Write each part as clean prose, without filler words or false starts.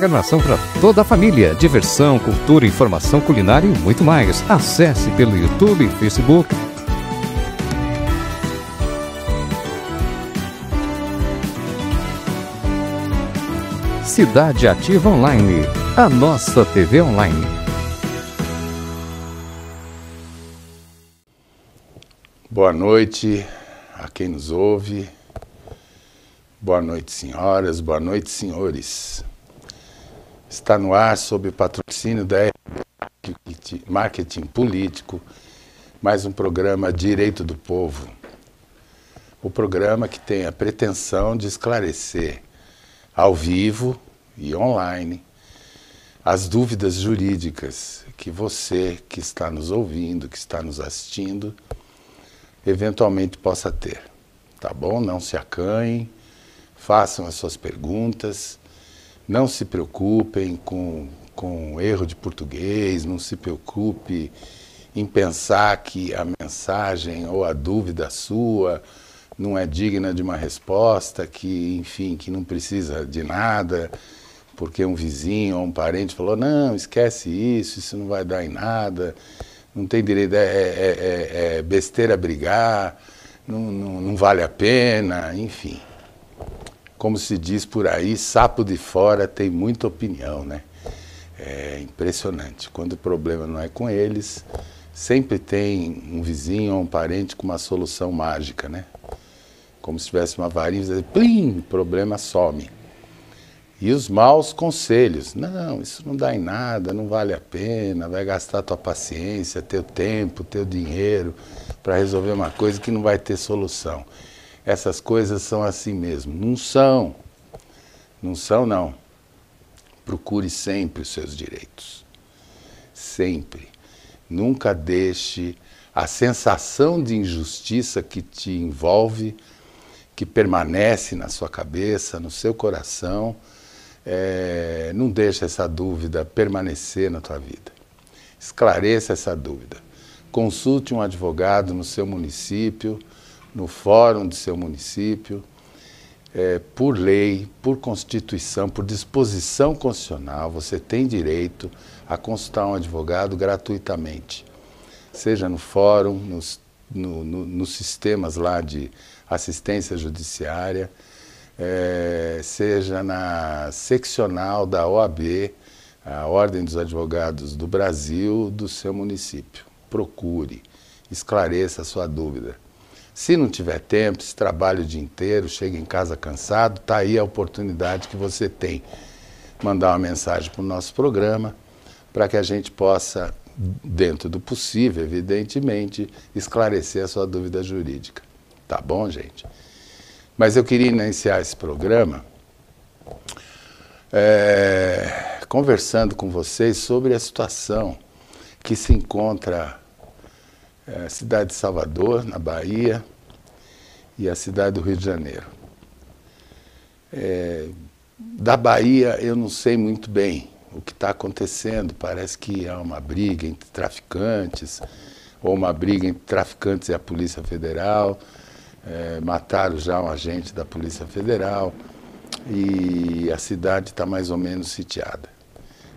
programação para toda a família. Diversão, cultura, informação culinária e muito mais. Acesse pelo YouTube e Facebook. Cidade Ativa Online, a nossa TV online. Boa noite a quem nos ouve. Boa noite, senhoras. Boa noite, senhores. Está no ar, sob o patrocínio da RB Marketing Político, mais um programa Direito do Povo. O programa que tem a pretensão de esclarecer, ao vivo e online, as dúvidas jurídicas que você que está nos ouvindo, que está nos assistindo, eventualmente possa ter. Tá bom? Não se acanhem. Façam as suas perguntas, não se preocupem com erro de português, não se preocupe em pensar que a mensagem ou a dúvida sua não é digna de uma resposta, que, enfim, que não precisa de nada, porque um vizinho ou um parente falou, não, esquece isso não vai dar em nada, não tem direito, é besteira brigar, não vale a pena, enfim. Como se diz por aí, sapo de fora tem muita opinião, né? É impressionante. Quando o problema não é com eles, sempre tem um vizinho ou um parente com uma solução mágica, né? Como se tivesse uma varinha e plim, o problema some. E os maus conselhos. Não, isso não dá em nada, não vale a pena, vai gastar tua paciência, teu tempo, teu dinheiro para resolver uma coisa que não vai ter solução. Essas coisas são assim mesmo. Não são. Não são, não. Procure sempre os seus direitos. Sempre. Nunca deixe a sensação de injustiça que te envolve, que permanece na sua cabeça, no seu coração, não deixe essa dúvida permanecer na tua vida. Esclareça essa dúvida. Consulte um advogado no seu município, no fórum do seu município, por lei, por constituição, por disposição constitucional, você tem direito a consultar um advogado gratuitamente, seja no fórum, nos sistemas lá de assistência judiciária, seja na seccional da OAB, a Ordem dos Advogados do Brasil, do seu município. Procure, esclareça a sua dúvida. Se não tiver tempo, se trabalha o dia inteiro, chega em casa cansado, está aí a oportunidade que você tem. Mandar uma mensagem para o nosso programa, para que a gente possa, dentro do possível, evidentemente, esclarecer a sua dúvida jurídica. Tá bom, gente? Mas eu queria iniciar esse programa conversando com vocês sobre a situação que se encontra a cidade de Salvador, na Bahia, e a cidade do Rio de Janeiro. Da Bahia eu não sei muito bem o que está acontecendo, parece que há uma briga entre traficantes, ou uma briga entre traficantes e a Polícia Federal, mataram já um agente da Polícia Federal, e a cidade está mais ou menos sitiada.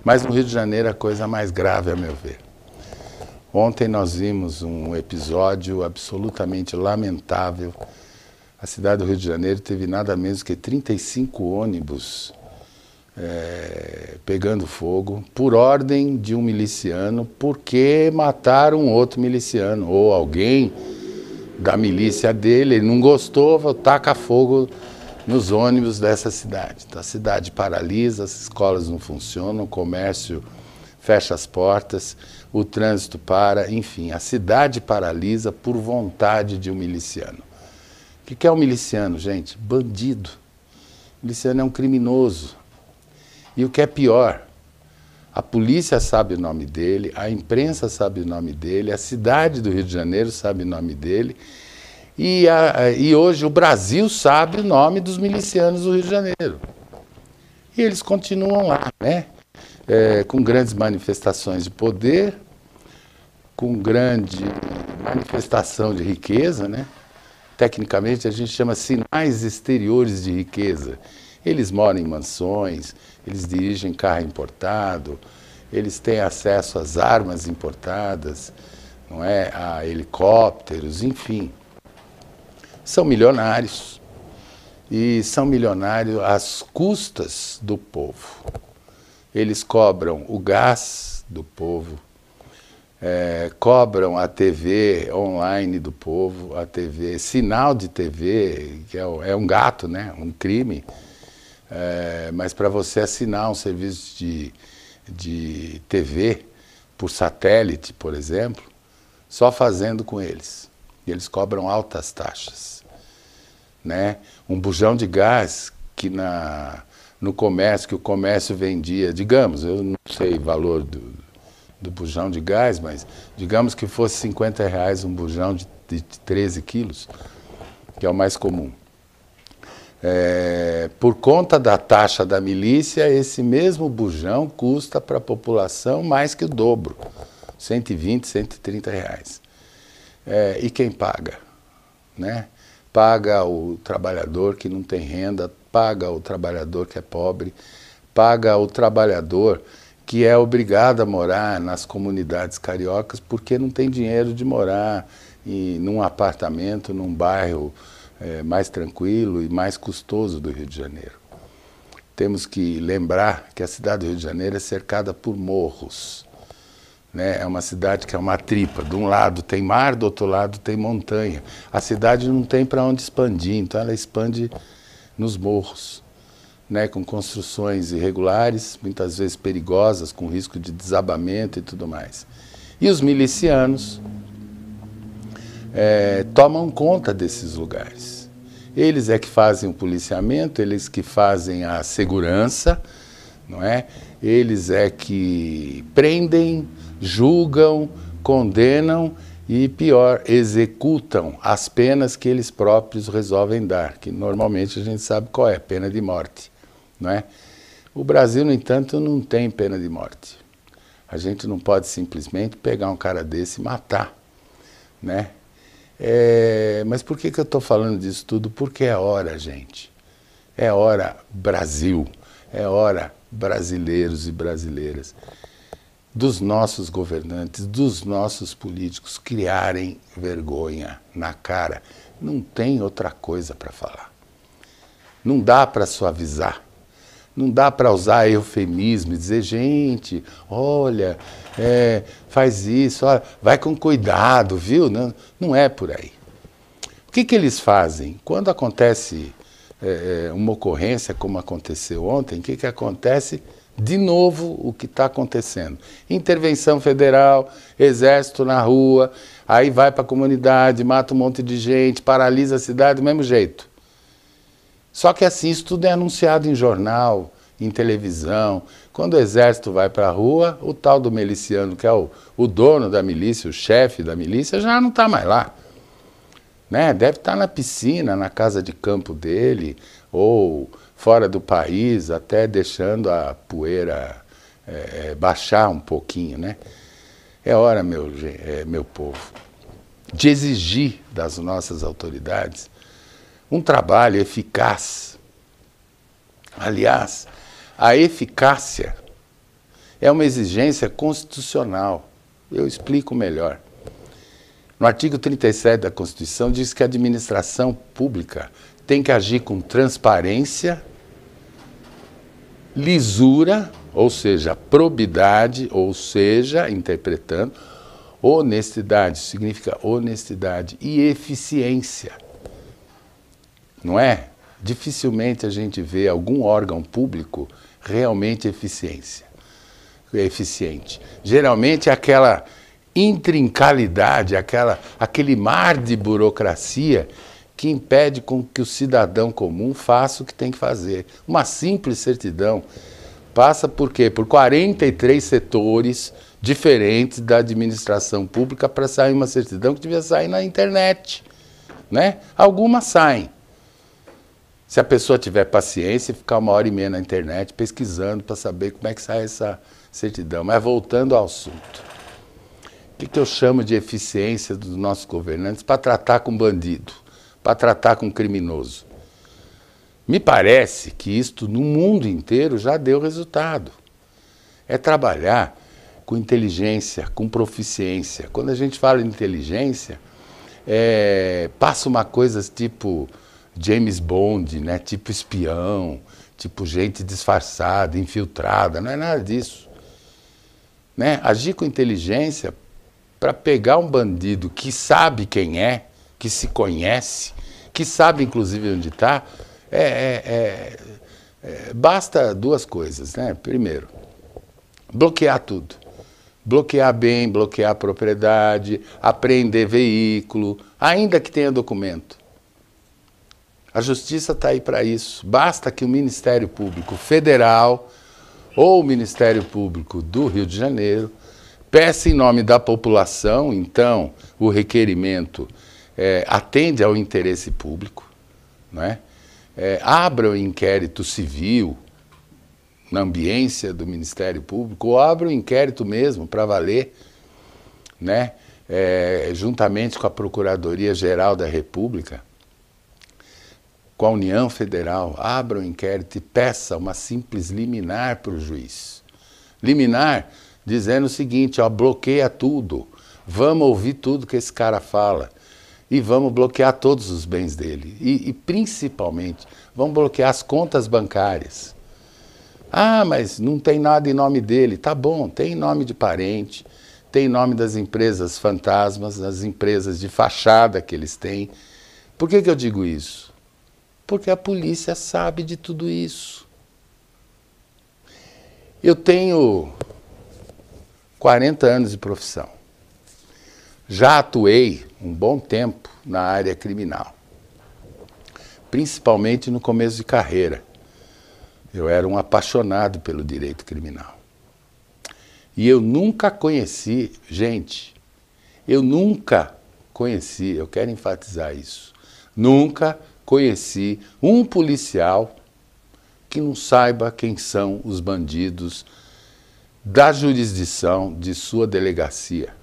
Mas no Rio de Janeiro a coisa mais grave, a meu ver. Ontem nós vimos um episódio absolutamente lamentável. A cidade do Rio de Janeiro teve nada menos que 35 ônibus pegando fogo por ordem de um miliciano, porque mataram outro miliciano, ou alguém da milícia dele, ele não gostou, taca fogo nos ônibus dessa cidade. Então a cidade paralisa, as escolas não funcionam, o comércio fecha as portas, o trânsito para, enfim, a cidade paralisa por vontade de um miliciano. O que é um miliciano, gente? Bandido. O miliciano é um criminoso. E o que é pior, a polícia sabe o nome dele, a imprensa sabe o nome dele, a cidade do Rio de Janeiro sabe o nome dele, e hoje o Brasil sabe o nome dos milicianos do Rio de Janeiro. E eles continuam lá, né? Com grandes manifestações de poder, com grande manifestação de riqueza, né? Tecnicamente a gente chama sinais exteriores de riqueza. Eles moram em mansões, eles dirigem carro importado, eles têm acesso às armas importadas, não é? A helicópteros, enfim. São milionários. E são milionários às custas do povo. Eles cobram o gás do povo, cobram a TV online do povo, a TV, sinal de TV, que é um gato, né? Um crime. Mas para você assinar um serviço de TV por satélite, por exemplo, só fazendo com eles. E eles cobram altas taxas, né? Um bujão de gás que no comércio, que o comércio vendia, digamos, eu não sei o valor do bujão de gás, mas digamos que fosse R$50 um bujão de 13 quilos, que é o mais comum. Por conta da taxa da milícia, esse mesmo bujão custa para a população mais que o dobro, R$120, R$130. E quem paga? Né? Paga o trabalhador que não tem renda, paga o trabalhador que é pobre, paga o trabalhador que é obrigado a morar nas comunidades cariocas porque não tem dinheiro de morar num apartamento, num bairro mais tranquilo e mais custoso do Rio de Janeiro. Temos que lembrar que a cidade do Rio de Janeiro é cercada por morros. Né? É uma cidade que é uma tripa. De um lado tem mar, do outro lado tem montanha. A cidade não tem para onde expandir, então ela expande nos morros, né? Com construções irregulares, muitas vezes perigosas, com risco de desabamento e tudo mais. E os milicianos tomam conta desses lugares. Eles é que fazem o policiamento, eles que fazem a segurança, não é? Eles é que prendem, julgam, condenam e, pior, executam as penas que eles próprios resolvem dar, que normalmente a gente sabe qual é, pena de morte, não é? O Brasil, no entanto, não tem pena de morte. A gente não pode simplesmente pegar um cara desse e matar, né? Mas por que eu estou falando disso tudo? Porque é hora, gente. É hora, Brasil. É hora, brasileiros e brasileiras, dos nossos governantes, dos nossos políticos criarem vergonha na cara. Não tem outra coisa para falar. Não dá para suavizar. Não dá para usar eufemismo e dizer, gente, olha, faz isso, olha, vai com cuidado, viu? Não é por aí. O que eles fazem? Quando acontece uma ocorrência como aconteceu ontem, o que acontece? De novo o que está acontecendo. Intervenção federal, exército na rua, aí vai para a comunidade, mata um monte de gente, paralisa a cidade do mesmo jeito. Só que assim, isso tudo é anunciado em jornal, em televisão. Quando o exército vai para a rua, o tal do miliciano, que é o dono da milícia, o chefe da milícia, já não está mais lá. Né? Deve estar na piscina, na casa de campo dele, ou fora do país, até deixando a poeira baixar um pouquinho, né? É hora, meu povo, de exigir das nossas autoridades um trabalho eficaz. Aliás, a eficácia é uma exigência constitucional. Eu explico melhor. No artigo 37 da Constituição diz que a administração pública tem que agir com transparência, lisura, ou seja, probidade, ou seja, interpretando, honestidade, significa honestidade e eficiência. Não é? Dificilmente a gente vê algum órgão público realmente eficiente. Geralmente é aquela intrincalidade, aquele mar de burocracia que impede com que o cidadão comum faça o que tem que fazer. Uma simples certidão passa por quê? Por 43 setores diferentes da administração pública para sair uma certidão que devia sair na internet, né? Algumas saem. Se a pessoa tiver paciência e ficar 1h30 na internet pesquisando para saber como é que sai essa certidão. Mas voltando ao assunto. O que eu chamo de eficiência dos nossos governantes para tratar com bandido, para tratar com criminoso? Me parece que isto no mundo inteiro já deu resultado. É trabalhar com inteligência, com proficiência. Quando a gente fala em inteligência, passa uma coisa tipo James Bond, né? Tipo espião, tipo gente disfarçada, infiltrada, não é nada disso. Né? Agir com inteligência para pegar um bandido que sabe quem é, que se conhece, que sabe inclusive onde está, basta duas coisas, né? Primeiro, bloquear tudo. Bloquear bem, bloquear a propriedade, apreender veículo, ainda que tenha documento. A justiça está aí para isso. Basta que o Ministério Público Federal ou o Ministério Público do Rio de Janeiro peça em nome da população, então o requerimento atende ao interesse público, não é? Abra o inquérito civil na ambiência do Ministério Público, ou abra o inquérito mesmo para valer, né? Juntamente com a Procuradoria-Geral da República, com a União Federal, abra o inquérito e peça uma simples liminar para o juiz. Liminar dizendo o seguinte, ó, bloqueia tudo, vamos ouvir tudo que esse cara fala e vamos bloquear todos os bens dele. E principalmente, vamos bloquear as contas bancárias. Ah, mas não tem nada em nome dele. Tá bom, tem em nome de parente, tem em nome das empresas fantasmas, das empresas de fachada que eles têm. Por que eu digo isso? Porque a polícia sabe de tudo isso. Eu tenho 40 anos de profissão. Já atuei um bom tempo na área criminal, principalmente no começo de carreira. Eu era um apaixonado pelo direito criminal. E eu nunca conheci, gente, eu quero enfatizar isso, nunca conheci um policial que não saiba quem são os bandidos da jurisdição de sua delegacia.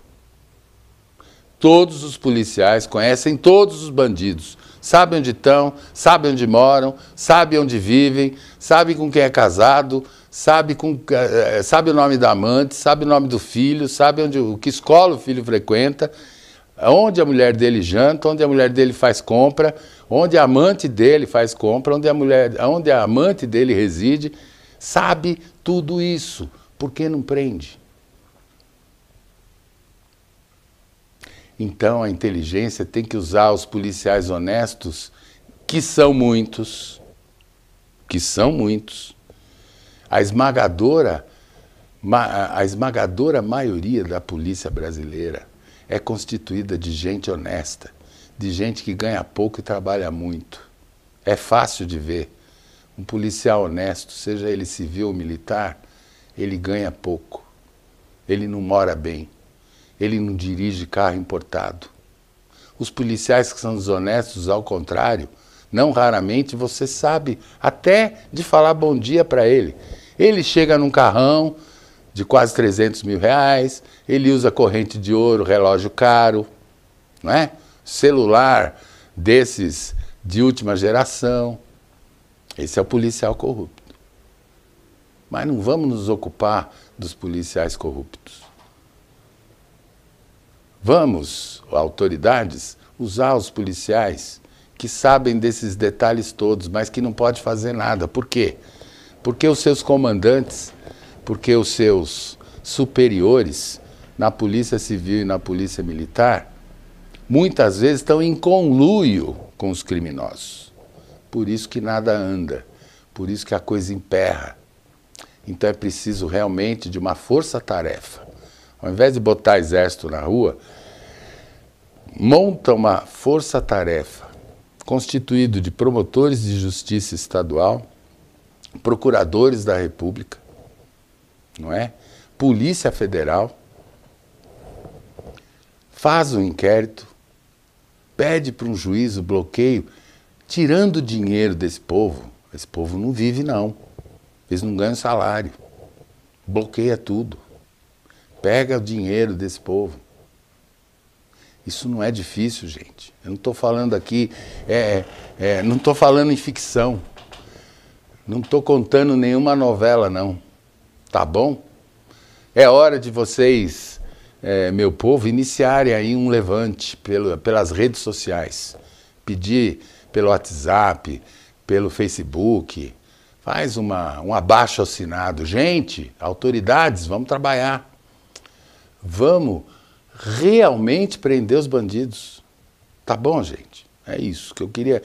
Todos os policiais conhecem todos os bandidos, sabem onde estão, sabem onde moram, sabem onde vivem, sabem com quem é casado, sabe o nome da amante, sabe o nome do filho, sabe que escola o filho frequenta, onde a mulher dele janta, onde a mulher dele faz compra, onde a amante dele faz compra, onde a amante dele reside, sabe tudo isso. Por que não prende? Então a inteligência tem que usar os policiais honestos, que são muitos, a esmagadora maioria da polícia brasileira é constituída de gente honesta, de gente que ganha pouco e trabalha muito. É fácil de ver. Um policial honesto, seja ele civil ou militar, ele ganha pouco, ele não mora bem, ele não dirige carro importado. Os policiais que são desonestos, ao contrário, não raramente você sabe até de falar bom dia para ele. Ele chega num carrão de quase 300 mil reais, ele usa corrente de ouro, relógio caro, não é? Celular desses de última geração. Esse é o policial corrupto. Mas não vamos nos ocupar dos policiais corruptos. Vamos, autoridades, usar os policiais que sabem desses detalhes todos, mas que não pode fazer nada. Por quê? Porque os seus comandantes, porque os seus superiores na Polícia Civil e na Polícia Militar, muitas vezes estão em conluio com os criminosos. Por isso que nada anda, por isso que a coisa emperra. Então é preciso realmente de uma força-tarefa. Ao invés de botar exército na rua, monta uma força-tarefa constituído de promotores de justiça estadual, procuradores da República, não é? Polícia Federal, faz um inquérito, pede para um juiz o bloqueio, tirando o dinheiro desse povo. Esse povo não vive, não. Eles não ganham salário. Bloqueia tudo. Pega o dinheiro desse povo. Isso não é difícil, gente. Eu não estou falando aqui, não estou falando em ficção. Não estou contando nenhuma novela, não. Tá bom? É hora de vocês, meu povo, iniciarem aí um levante pelas redes sociais. Pedir pelo WhatsApp, pelo Facebook. Faz um abaixo-assinado. Gente, autoridades, vamos trabalhar. Vamos realmente prender os bandidos. Tá bom, gente? É isso que eu queria.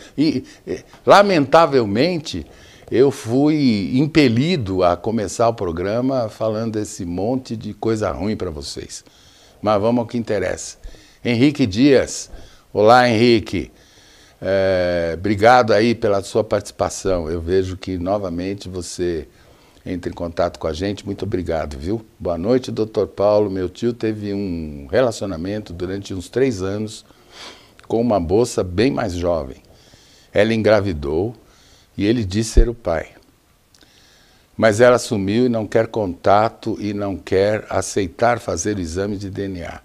Lamentavelmente, eu fui impelido a começar o programa falando desse monte de coisa ruim para vocês. Mas vamos ao que interessa. Henrique Dias. Olá, Henrique. Obrigado aí pela sua participação. Eu vejo que novamente você entra em contato com a gente. Muito obrigado, viu? Boa noite, doutor Paulo. Meu tio teve um relacionamento durante uns 3 anos com uma moça bem mais jovem. Ela engravidou e ele disse ser o pai. Mas ela sumiu e não quer contato e não quer aceitar fazer o exame de DNA.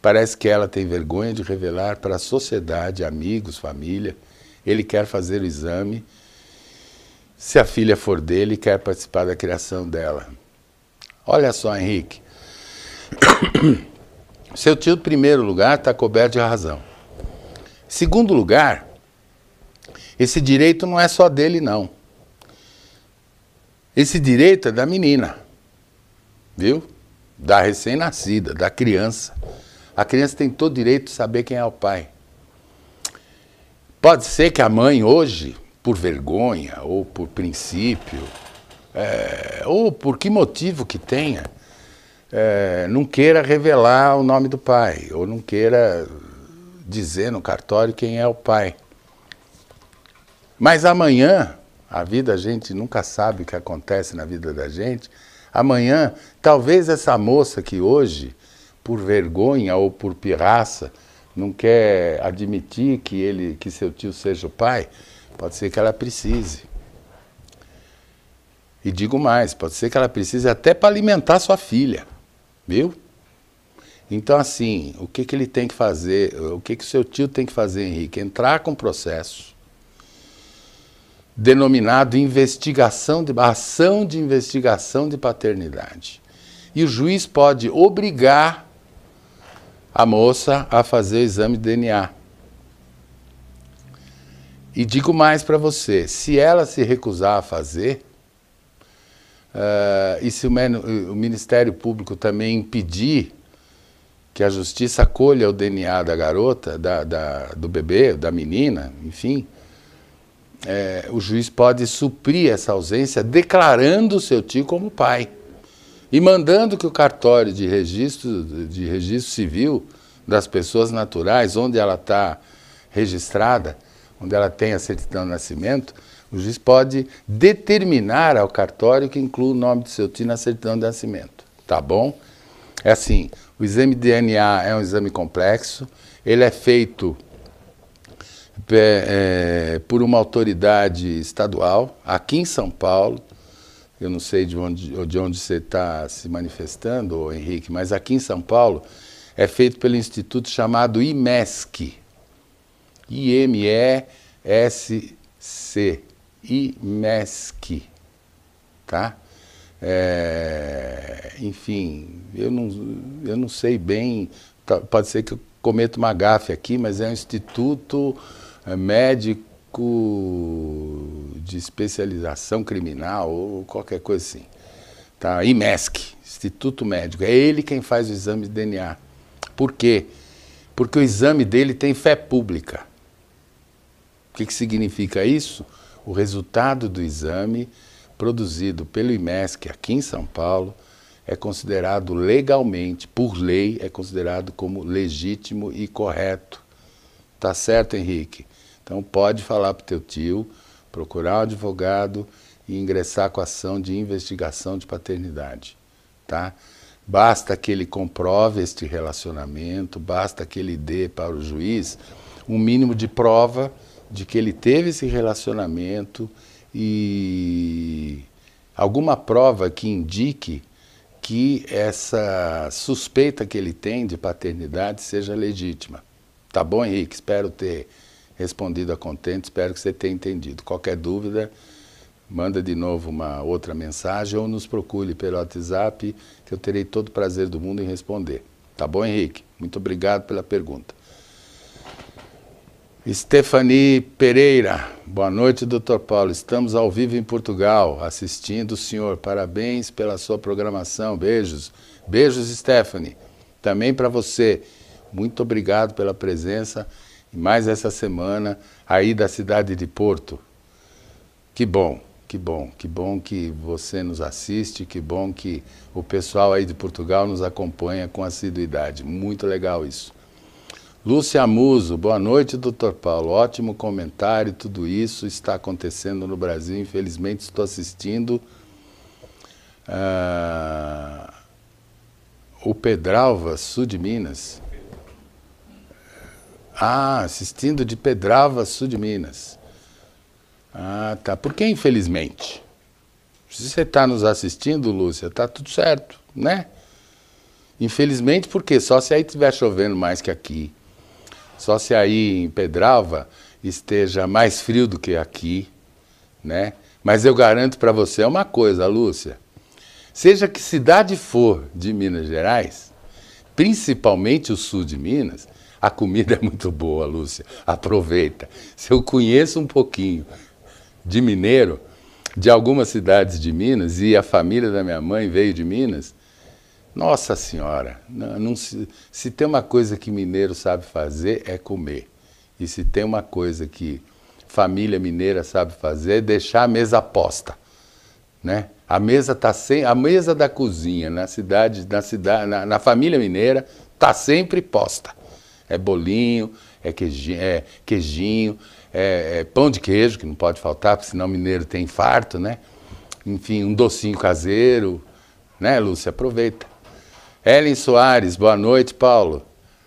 Parece que ela tem vergonha de revelar para a sociedade, amigos, família. Ele quer fazer o exame. Se a filha for dele, quer participar da criação dela. Olha só, Henrique. Seu tio, em primeiro lugar, está coberto de razão. Segundo lugar, esse direito não é só dele, não. Esse direito é da menina, viu? Da recém-nascida, da criança. A criança tem todo o direito de saber quem é o pai. Pode ser que a mãe hoje, por vergonha, ou por princípio, ou por que motivo que tenha, não queira revelar o nome do pai, ou não queira dizer no cartório quem é o pai. Mas amanhã, a vida, a gente nunca sabe o que acontece na vida da gente, amanhã, talvez essa moça que hoje, por vergonha ou por pirraça, não quer admitir que seu tio seja o pai, pode ser que ela precise. E digo mais, pode ser que ela precise até para alimentar sua filha, viu? Então, assim, o que ele tem que fazer, o que seu tio tem que fazer, Henrique? Entrar com processo denominado ação de investigação de paternidade. E o juiz pode obrigar a moça a fazer o exame de DNA. E digo mais para você, se ela se recusar a fazer, e se o Ministério Público também impedir que a justiça acolha o DNA da garota, do bebê, da menina, enfim, o juiz pode suprir essa ausência declarando o seu tio como pai e mandando que o cartório de registro civil das pessoas naturais, onde ela está registrada, onde ela tem a certidão de nascimento, o juiz pode determinar ao cartório que inclua o nome do seu tio na certidão de nascimento. Tá bom? É assim, o exame de DNA é um exame complexo, ele é feito por uma autoridade estadual, aqui em São Paulo. Eu não sei de onde você está se manifestando, Henrique, mas aqui em São Paulo é feito pelo instituto chamado IMESC, I-M-E-S-C, IMESC, tá? Enfim, eu não sei bem, pode ser que eu cometa uma gafe aqui, mas é um instituto médico de especialização criminal ou qualquer coisa assim. Tá? IMESC, Instituto Médico. É ele quem faz o exame de DNA. Por quê? Porque o exame dele tem fé pública. O que significa isso? O resultado do exame produzido pelo IMESC aqui em São Paulo é considerado legalmente, por lei, é considerado como legítimo e correto. Tá certo, Henrique? Então pode falar para o teu tio, procurar um advogado e ingressar com a ação de investigação de paternidade, tá? Basta que ele comprove este relacionamento, basta que ele dê para o juiz um mínimo de prova de que ele teve esse relacionamento e alguma prova que indique que essa suspeita que ele tem de paternidade seja legítima. Tá bom, Henrique? Espero ter respondido a contento, espero que você tenha entendido. Qualquer dúvida, manda de novo uma outra mensagem ou nos procure pelo WhatsApp, que eu terei todo o prazer do mundo em responder. Tá bom, Henrique? Muito obrigado pela pergunta. Stephanie Pereira, boa noite, Dr. Paulo. Estamos ao vivo em Portugal, assistindo o senhor. Parabéns pela sua programação. Beijos. Beijos, Stephanie. Também para você. Muito obrigado pela presença. E mais essa semana aí da cidade de Porto. Que bom, que bom, que bom que você nos assiste, que bom que o pessoal aí de Portugal nos acompanha com assiduidade. Muito legal isso. Lúcia Muso, boa noite, Dr. Paulo. Ótimo comentário, tudo isso está acontecendo no Brasil. Infelizmente estou assistindo o Pedralva, sul de Minas. Assistindo de Pedralva, sul de Minas. Tá. Por que infelizmente? Se você está nos assistindo, Lúcia, tá tudo certo, né? Infelizmente, por quê? Só se aí estiver chovendo mais que aqui. Só se aí em Pedralva esteja mais frio do que aqui, né? Mas eu garanto para você uma coisa, Lúcia. Seja que cidade for de Minas Gerais, principalmente o sul de Minas, a comida é muito boa, Lúcia. Aproveita. Se eu conheço um pouquinho de mineiro, de algumas cidades de Minas, e a família da minha mãe veio de Minas, nossa senhora, se tem uma coisa que mineiro sabe fazer é comer. E se tem uma coisa que família mineira sabe fazer é deixar a mesa posta, né? A mesa tá a mesa da cozinha na família mineira tá sempre posta. É bolinho, é queijinho, é pão de queijo, que não pode faltar, porque senão o mineiro tem infarto, né? Enfim, um docinho caseiro, né, Lúcia? Aproveita. Ellen Soares, boa noite, Paulo.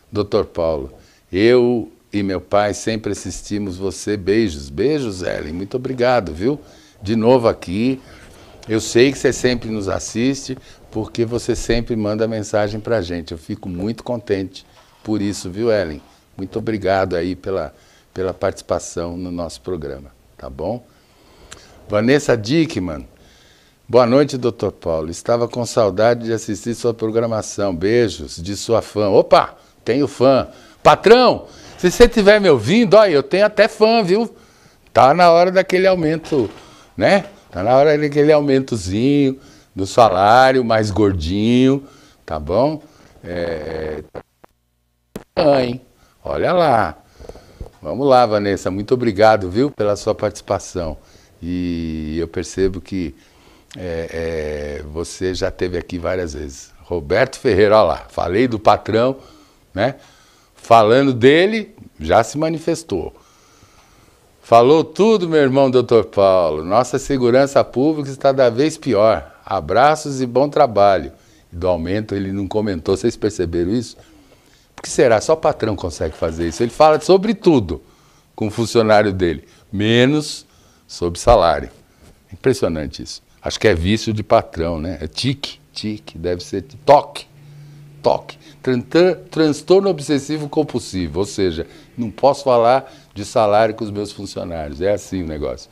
Dr. Paulo, eu e meu pai sempre assistimos você. Beijos. Beijos, Ellen. Muito obrigado, viu? De novo aqui. Eu sei que você sempre nos assiste, porque você sempre manda mensagem pra gente. Eu fico muito contente por isso, viu, Ellen? Muito obrigado aí pela participação no nosso programa, tá bom? Vanessa Dickman. Boa noite, Dr. Paulo. Estava com saudade de assistir sua programação. Beijos de sua fã. Opa, tenho fã. Patrão, se você estiver me ouvindo, olha, eu tenho até fã, viu? Tá na hora daquele aumento, né? Tá na hora daquele aumentozinho do salário, mais gordinho, tá bom? Hein? Olha lá. Vamos lá, Vanessa. Muito obrigado, viu, pela sua participação. E eu percebo que você já esteve aqui várias vezes. Roberto Ferreira, olha lá, falei do patrão, né? Falando dele, já se manifestou. Falou tudo, meu irmão Dr. Paulo. Nossa segurança pública está cada vez pior. Abraços e bom trabalho. E do aumento ele não comentou, vocês perceberam isso? Por que será? Só o patrão consegue fazer isso. Ele fala sobre tudo com o funcionário dele, menos sobre salário. Impressionante isso. Acho que é vício de patrão, né? É tique, deve ser toque. Transtorno obsessivo compulsivo, ou seja, não posso falar de salário com os meus funcionários. É assim o negócio.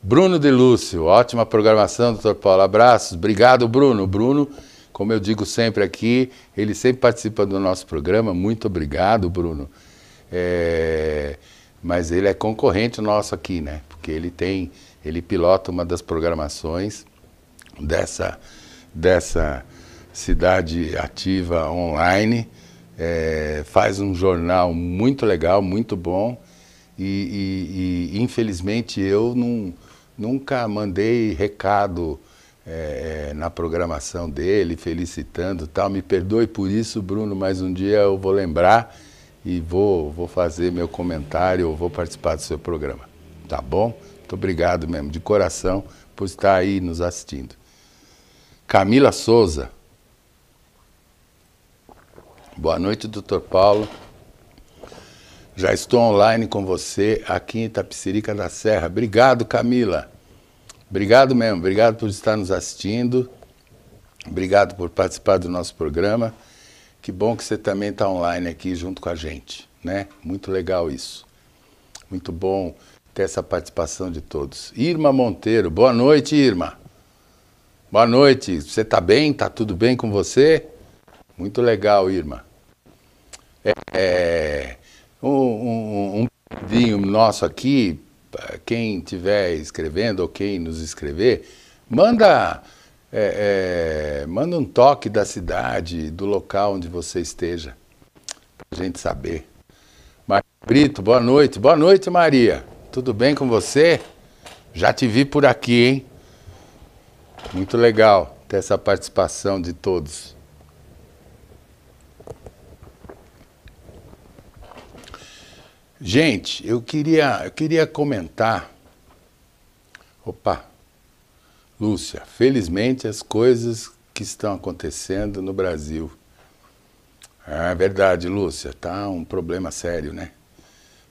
Bruno de Lúcio, ótima programação, Dr. Paulo. Abraços. Obrigado, Bruno. Bruno, como eu digo sempre aqui, ele sempre participa do nosso programa. Muito obrigado, Bruno. Mas ele é concorrente nosso aqui, né? Porque ele pilota uma das programações dessa Cidade Ativa Online, faz um jornal muito legal, muito bom, e infelizmente eu nunca mandei recado na programação dele, felicitando e tal. Me perdoe por isso, Bruno, mas um dia eu vou lembrar e vou fazer meu comentário, vou participar do seu programa, tá bom? Muito obrigado mesmo, de coração, por estar aí nos assistindo. Camila Souza. Boa noite, Dr. Paulo. Já estou online com você aqui em Itapecerica da Serra. Obrigado, Camila. Obrigado mesmo, obrigado por estar nos assistindo. Obrigado por participar do nosso programa. Que bom que você também está online aqui junto com a gente, né? Muito legal isso. Muito bom ter essa participação de todos. Irma Monteiro, boa noite, Irma. Boa noite, você está bem? Está tudo bem com você? Muito legal, Irma. Um pedinho nosso aqui, quem estiver escrevendo ou quem nos escrever, manda um toque da cidade, do local onde você esteja, para a gente saber. Maria Brito, boa noite. Boa noite, Maria. Tudo bem com você? Já te vi por aqui, hein? Muito legal ter essa participação de todos. Gente, eu queria comentar. Opa, Lúcia, felizmente as coisas que estão acontecendo no Brasil. É verdade, Lúcia, tá um problema sério, né?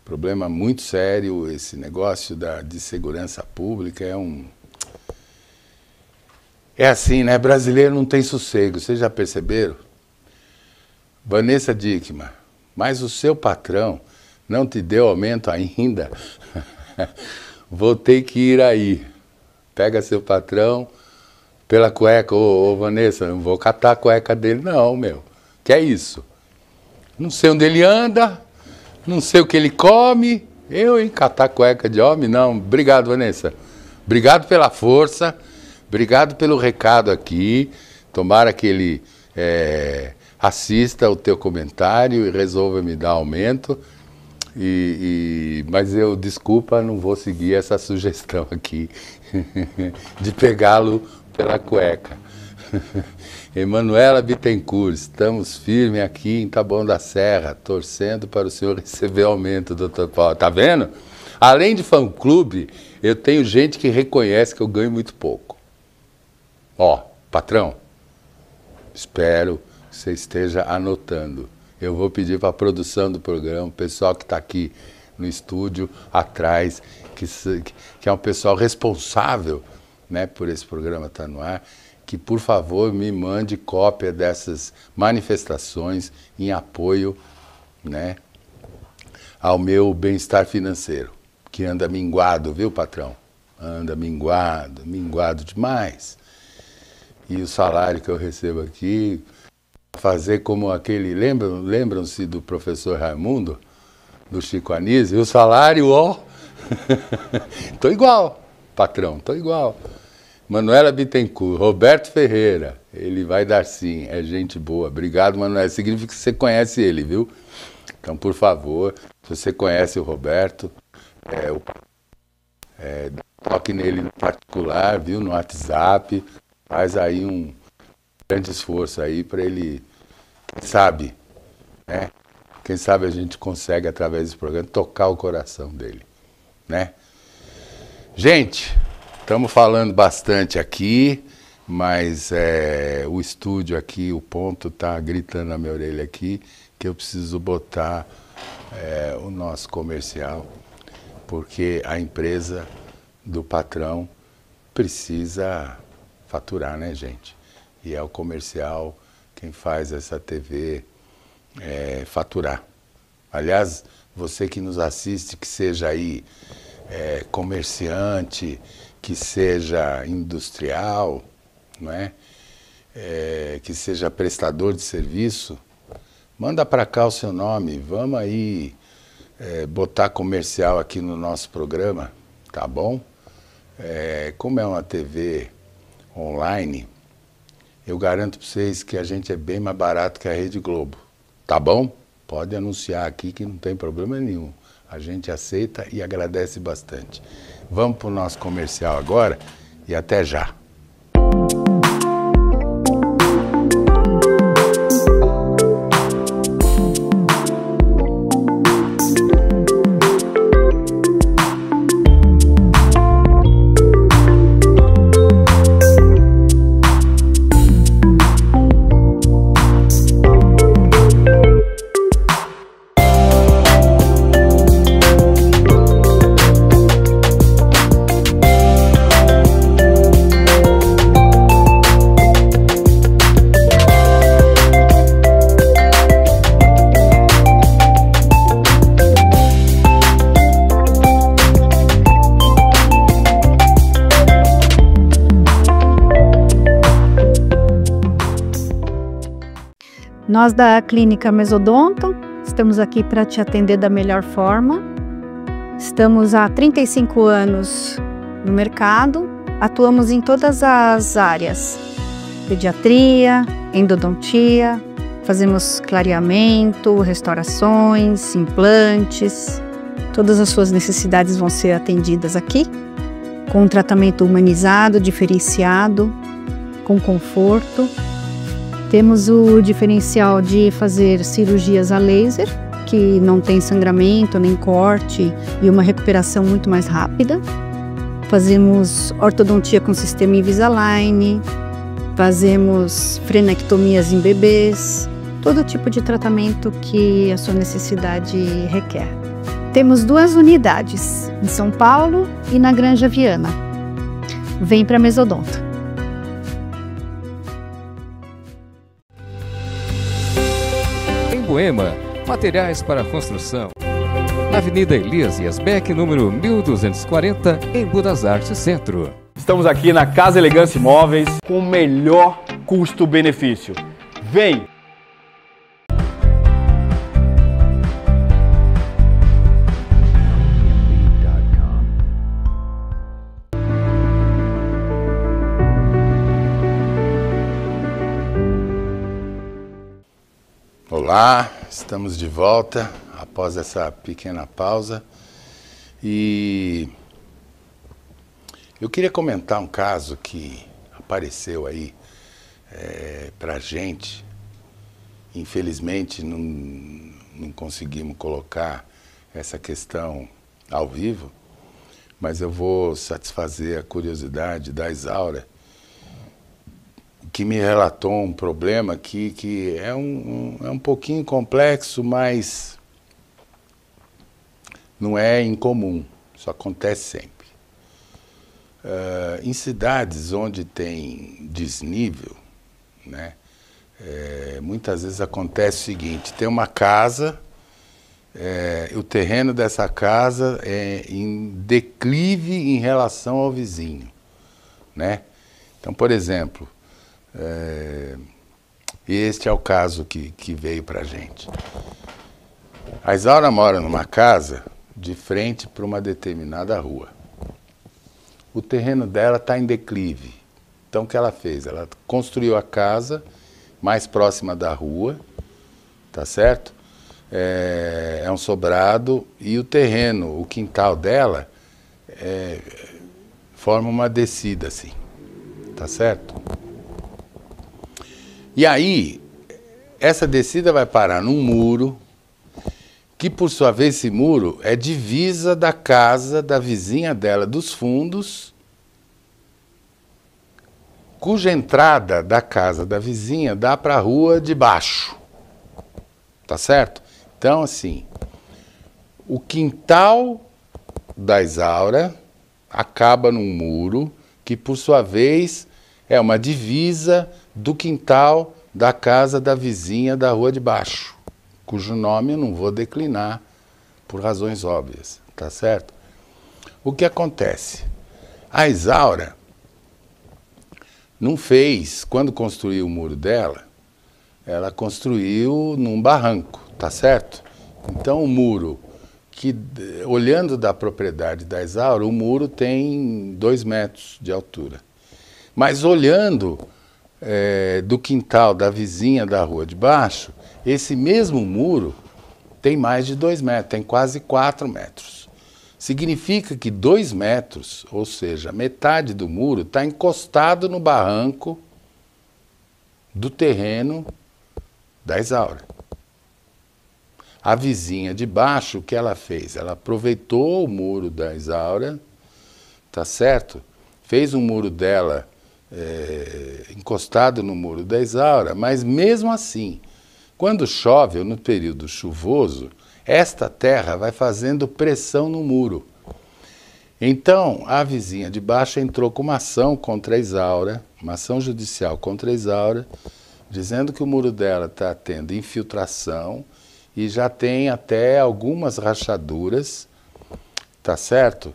Problema muito sério, esse negócio de segurança pública é assim, né? Brasileiro não tem sossego, vocês já perceberam? Vanessa Dickman, mas o seu patrão não te deu aumento ainda? Vou ter que ir aí. Pega seu patrão pela cueca. Ô Vanessa, não vou catar a cueca dele não, meu. Que é isso? Não sei onde ele anda, não sei o que ele come. Eu, hein, catar cueca de homem? Não. Obrigado, Vanessa. Obrigado pela força. Obrigado pelo recado aqui. Tomara que ele assista o teu comentário e resolva me dar aumento. Mas eu, desculpa, não vou seguir essa sugestão aqui de pegá-lo pela cueca. Emanuela Bittencourt, estamos firmes aqui em Taboão da Serra, torcendo para o senhor receber aumento, doutor Paulo. Tá vendo? Além de fã-clube, eu tenho gente que reconhece que eu ganho muito pouco. Ó, patrão, espero que você esteja anotando. Eu vou pedir para a produção do programa, o pessoal que está aqui no estúdio, atrás, que é um pessoal responsável, né, por esse programa estar no ar, que, por favor, me mande cópia dessas manifestações em apoio, né, ao meu bem-estar financeiro, que anda minguado, viu, patrão? Anda minguado demais. E o salário que eu recebo aqui... fazer como aquele, lembram-se do professor Raimundo, do Chico Anísio, o salário, ó, tô igual, patrão, tô igual. Manuela Bittencourt, Roberto Ferreira, ele vai dar sim, é gente boa. Obrigado, Manuela, significa que você conhece ele, viu? Então, por favor, se você conhece o Roberto, toque nele no particular, viu, no WhatsApp, faz aí um grande esforço aí para ele, quem sabe, né? Quem sabe a gente consegue, através desse programa, tocar o coração dele, né? Gente, estamos falando bastante aqui, mas o estúdio aqui, o ponto tá gritando na minha orelha aqui, que eu preciso botar o nosso comercial, porque a empresa do patrão precisa faturar, né, gente? E é o comercial quem faz essa TV faturar. Aliás, você que nos assiste, que seja aí comerciante, que seja industrial, não é? Que seja prestador de serviço, manda para cá o seu nome, vamos aí botar comercial aqui no nosso programa, tá bom? Como é uma TV online, eu garanto para vocês que a gente é bem mais barato que a Rede Globo, tá bom? Pode anunciar aqui que não tem problema nenhum. A gente aceita e agradece bastante. Vamos para o nosso comercial agora e até já. Nós da Clínica Mesodonto estamos aqui para te atender da melhor forma. Estamos há 35 anos no mercado, atuamos em todas as áreas: pediatria, endodontia, fazemos clareamento, restaurações, implantes. Todas as suas necessidades vão ser atendidas aqui, com um tratamento humanizado, diferenciado, com conforto. Temos o diferencial de fazer cirurgias a laser, que não tem sangramento nem corte e uma recuperação muito mais rápida. Fazemos ortodontia com sistema Invisalign, fazemos frenectomias em bebês, todo tipo de tratamento que a sua necessidade requer. Temos 2 unidades, em São Paulo e na Granja Viana. Vem para Mesodonto. Moema, materiais para construção. Na Avenida Elias Yasbeck, número 1240, em Budas Artes Centro. Estamos aqui na Casa Elegância Imóveis com o melhor custo-benefício. Vem! Olá, estamos de volta após essa pequena pausa e eu queria comentar um caso que apareceu aí pra gente. Infelizmente não conseguimos colocar essa questão ao vivo, mas eu vou satisfazer a curiosidade da Isaura, que me relatou um problema que é um pouquinho complexo, mas não é incomum, isso acontece sempre. Em cidades onde tem desnível, né, muitas vezes acontece o seguinte: tem uma casa, o terreno dessa casa é em declive em relação ao vizinho, né? Então, por exemplo, este é o caso que veio para a gente. A Isaura mora numa casa de frente para uma determinada rua. O terreno dela está em declive. Então, o que ela fez? Ela construiu a casa mais próxima da rua, tá certo? É um sobrado e o terreno, o quintal dela, forma uma descida assim, tá certo? E aí, essa descida vai parar num muro, que por sua vez esse muro é divisa da casa da vizinha dela dos fundos, cuja entrada da casa da vizinha dá para a rua de baixo, tá certo? Então, assim, o quintal da Isaura acaba num muro, que por sua vez é uma divisa do quintal da casa da vizinha da rua de baixo, cujo nome eu não vou declinar por razões óbvias, tá certo? O que acontece? A Isaura não fez, quando construiu o muro dela, ela construiu num barranco, tá certo? Então o muro, que olhando da propriedade da Isaura, o muro tem 2 metros de altura. Mas olhando do quintal da vizinha da rua de baixo, esse mesmo muro tem mais de 2 metros, tem quase 4 metros. Significa que 2 metros, ou seja, metade do muro, está encostado no barranco do terreno da Isaura. A vizinha de baixo, o que ela fez? Ela aproveitou o muro da Isaura, tá certo? Fez um muro dela encostado no muro da Isaura, mas mesmo assim, quando chove ou no período chuvoso, esta terra vai fazendo pressão no muro. Então, a vizinha de baixo entrou com uma ação contra a Isaura, uma ação judicial contra a Isaura, dizendo que o muro dela está tendo infiltração e já tem até algumas rachaduras, tá certo?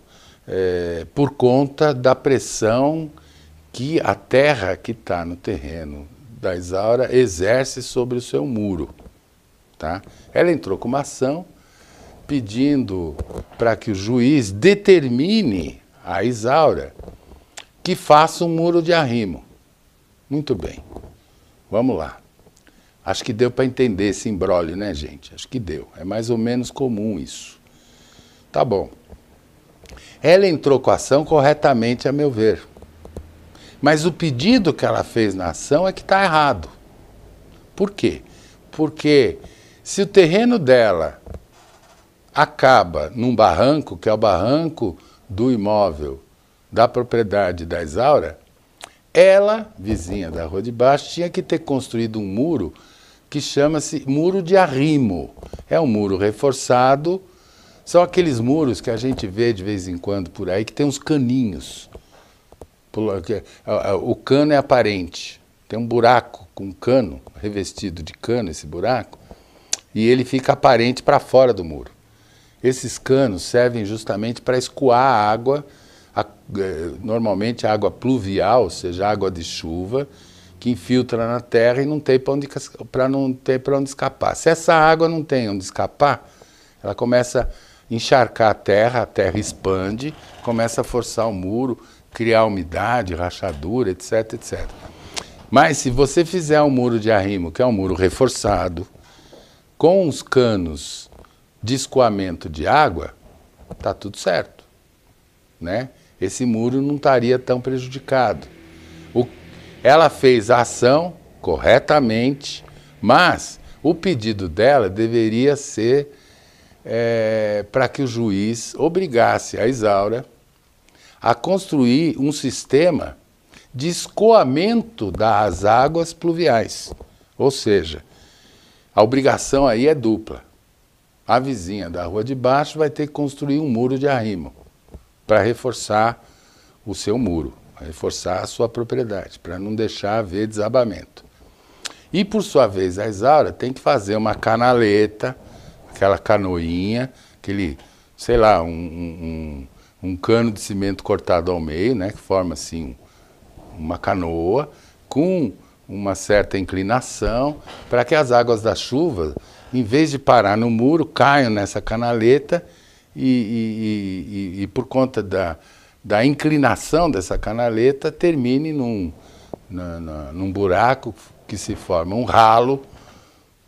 Por conta da pressão que a terra que está no terreno da Isaura exerce sobre o seu muro. Tá? Ela entrou com uma ação pedindo para que o juiz determine a Isaura que faça um muro de arrimo. Muito bem. Vamos lá. Acho que deu para entender esse imbróglio, né, gente? Acho que deu. É mais ou menos comum isso. Tá bom. Ela entrou com a ação corretamente, a meu ver. Mas o pedido que ela fez na ação é que está errado. Por quê? Porque se o terreno dela acaba num barranco, que é o barranco do imóvel da propriedade da Isaura, ela, vizinha da rua de baixo, tinha que ter construído um muro que chama-se muro de arrimo. É um muro reforçado, são aqueles muros que a gente vê de vez em quando por aí, que tem uns caninhos. O cano é aparente, tem um buraco com cano, revestido de cano esse buraco, e ele fica aparente para fora do muro. Esses canos servem justamente para escoar a água, normalmente a água pluvial, ou seja, água de chuva, que infiltra na terra e não tem para onde escapar. Se essa água não tem onde escapar, ela começa a encharcar a terra expande, começa a forçar o muro, criar umidade, rachadura, etc, etc. Mas se você fizer um muro de arrimo, que é um muro reforçado, com os canos de escoamento de água, está tudo certo, né? Esse muro não estaria tão prejudicado. Ela fez a ação corretamente, mas o pedido dela deveria ser para que o juiz obrigasse a Isaura a construir um sistema de escoamento das águas pluviais. Ou seja, a obrigação aí é dupla. A vizinha da rua de baixo vai ter que construir um muro de arrimo para reforçar o seu muro, reforçar a sua propriedade, para não deixar haver desabamento. E, por sua vez, a Isaura tem que fazer uma canaleta, aquela canoinha, aquele, sei lá, um cano de cimento cortado ao meio, né, que forma assim uma canoa, com uma certa inclinação, para que as águas da chuva, em vez de parar no muro, caiam nessa canaleta e por conta da inclinação dessa canaleta, termine num buraco que se forma um ralo,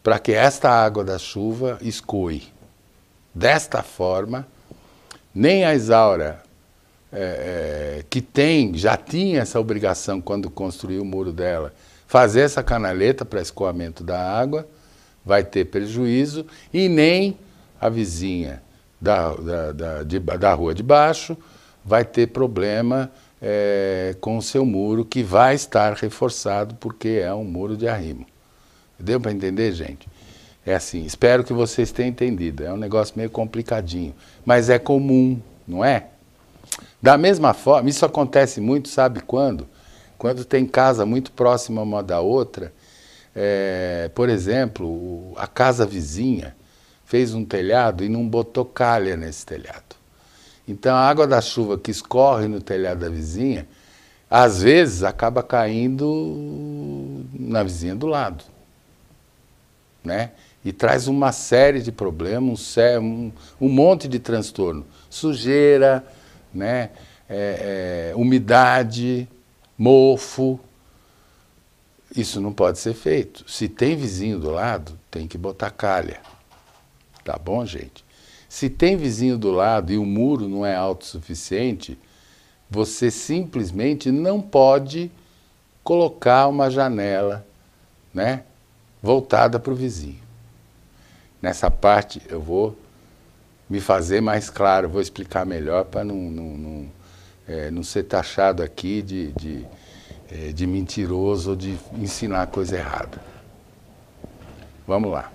para que esta água da chuva escoe. Desta forma, nem a Isaura, que já tinha essa obrigação quando construiu o muro dela, fazer essa canaleta para escoamento da água, vai ter prejuízo, e nem a vizinha da rua de baixo vai ter problema com o seu muro, que vai estar reforçado porque é um muro de arrimo. Deu para entender, gente? É assim, espero que vocês tenham entendido. É um negócio meio complicadinho, mas é comum, não é? Da mesma forma, isso acontece muito, sabe quando? Quando tem casa muito próxima uma da outra. Por exemplo, a casa vizinha fez um telhado e não botou calha nesse telhado. Então a água da chuva que escorre no telhado da vizinha, às vezes acaba caindo na vizinha do lado, né? E traz uma série de problemas, um monte de transtorno. Sujeira, né? Umidade, mofo. Isso não pode ser feito. Se tem vizinho do lado, tem que botar calha. Tá bom, gente? Se tem vizinho do lado e o muro não é alto o suficiente, você simplesmente não pode colocar uma janela, né, voltada para o vizinho. Nessa parte eu vou me fazer mais claro, vou explicar melhor para não ser taxado aqui de mentiroso ou de ensinar coisa errada. Vamos lá.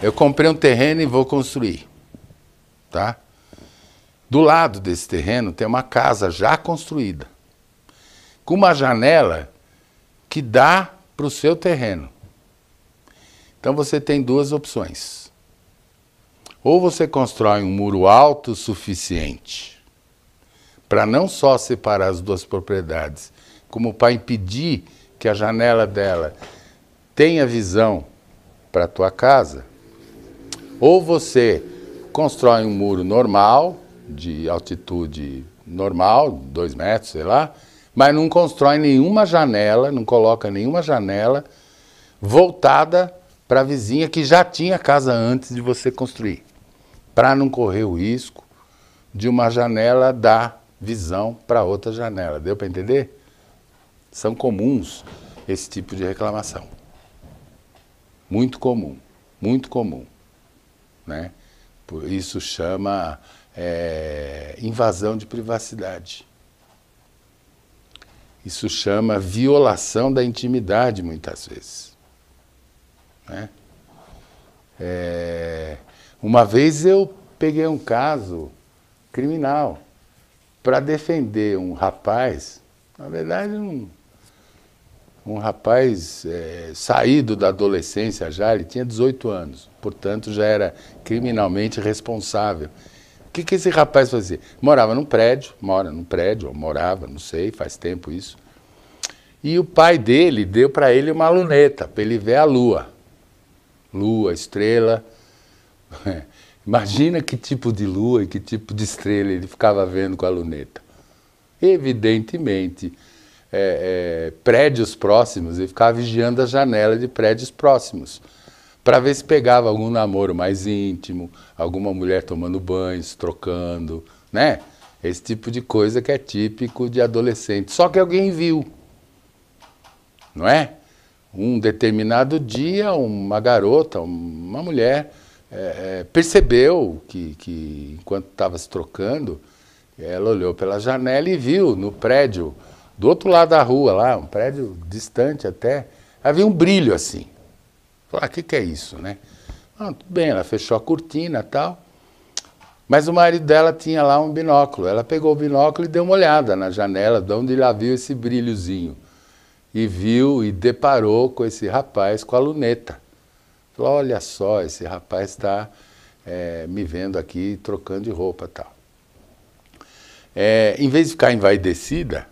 Eu comprei um terreno e vou construir, tá? Do lado desse terreno tem uma casa já construída, com uma janela que dá para o seu terreno. Então você tem duas opções. Ou você constrói um muro alto o suficiente para não só separar as duas propriedades, como para impedir que a janela dela tenha visão para a tua casa, ou você constrói um muro normal, de altitude normal, 2 metros, sei lá, mas não constrói nenhuma janela, não coloca nenhuma janela voltada para a vizinha que já tinha casa antes de você construir, para não correr o risco de uma janela dar visão para outra janela. Deu para entender? São comuns esse tipo de reclamação. Muito comum, né? Isso chama invasão de privacidade. Isso chama violação da intimidade, muitas vezes. Né? Uma vez eu peguei um caso criminal para defender um rapaz, na verdade um rapaz saído da adolescência já, ele tinha 18 anos, portanto já era criminalmente responsável. O que esse rapaz fazia? Morava num prédio, ou morava, não sei, faz tempo isso. E o pai dele deu para ele uma luneta, para ele ver a lua. Lua, estrela. Imagina que tipo de lua e que tipo de estrela ele ficava vendo com a luneta. Evidentemente, prédios próximos, ele ficava vigiando a janela de prédios próximos, para ver se pegava algum namoro mais íntimo, alguma mulher tomando banho, se trocando, né? Esse tipo de coisa que é típico de adolescente. Só que alguém viu, não é? Um determinado dia, uma garota, uma mulher, percebeu que enquanto estava se trocando, ela olhou pela janela e viu no prédio, do outro lado da rua lá, um prédio distante até, havia um brilho assim. Falei, o que é isso, né? Tudo bem, ela fechou a cortina e tal, mas o marido dela tinha lá um binóculo. Ela pegou o binóculo e deu uma olhada na janela, de onde ela viu esse brilhozinho. E viu e deparou com esse rapaz com a luneta. Falou, olha só, esse rapaz está me vendo aqui trocando de roupa e tal. Em vez de ficar envaidecida,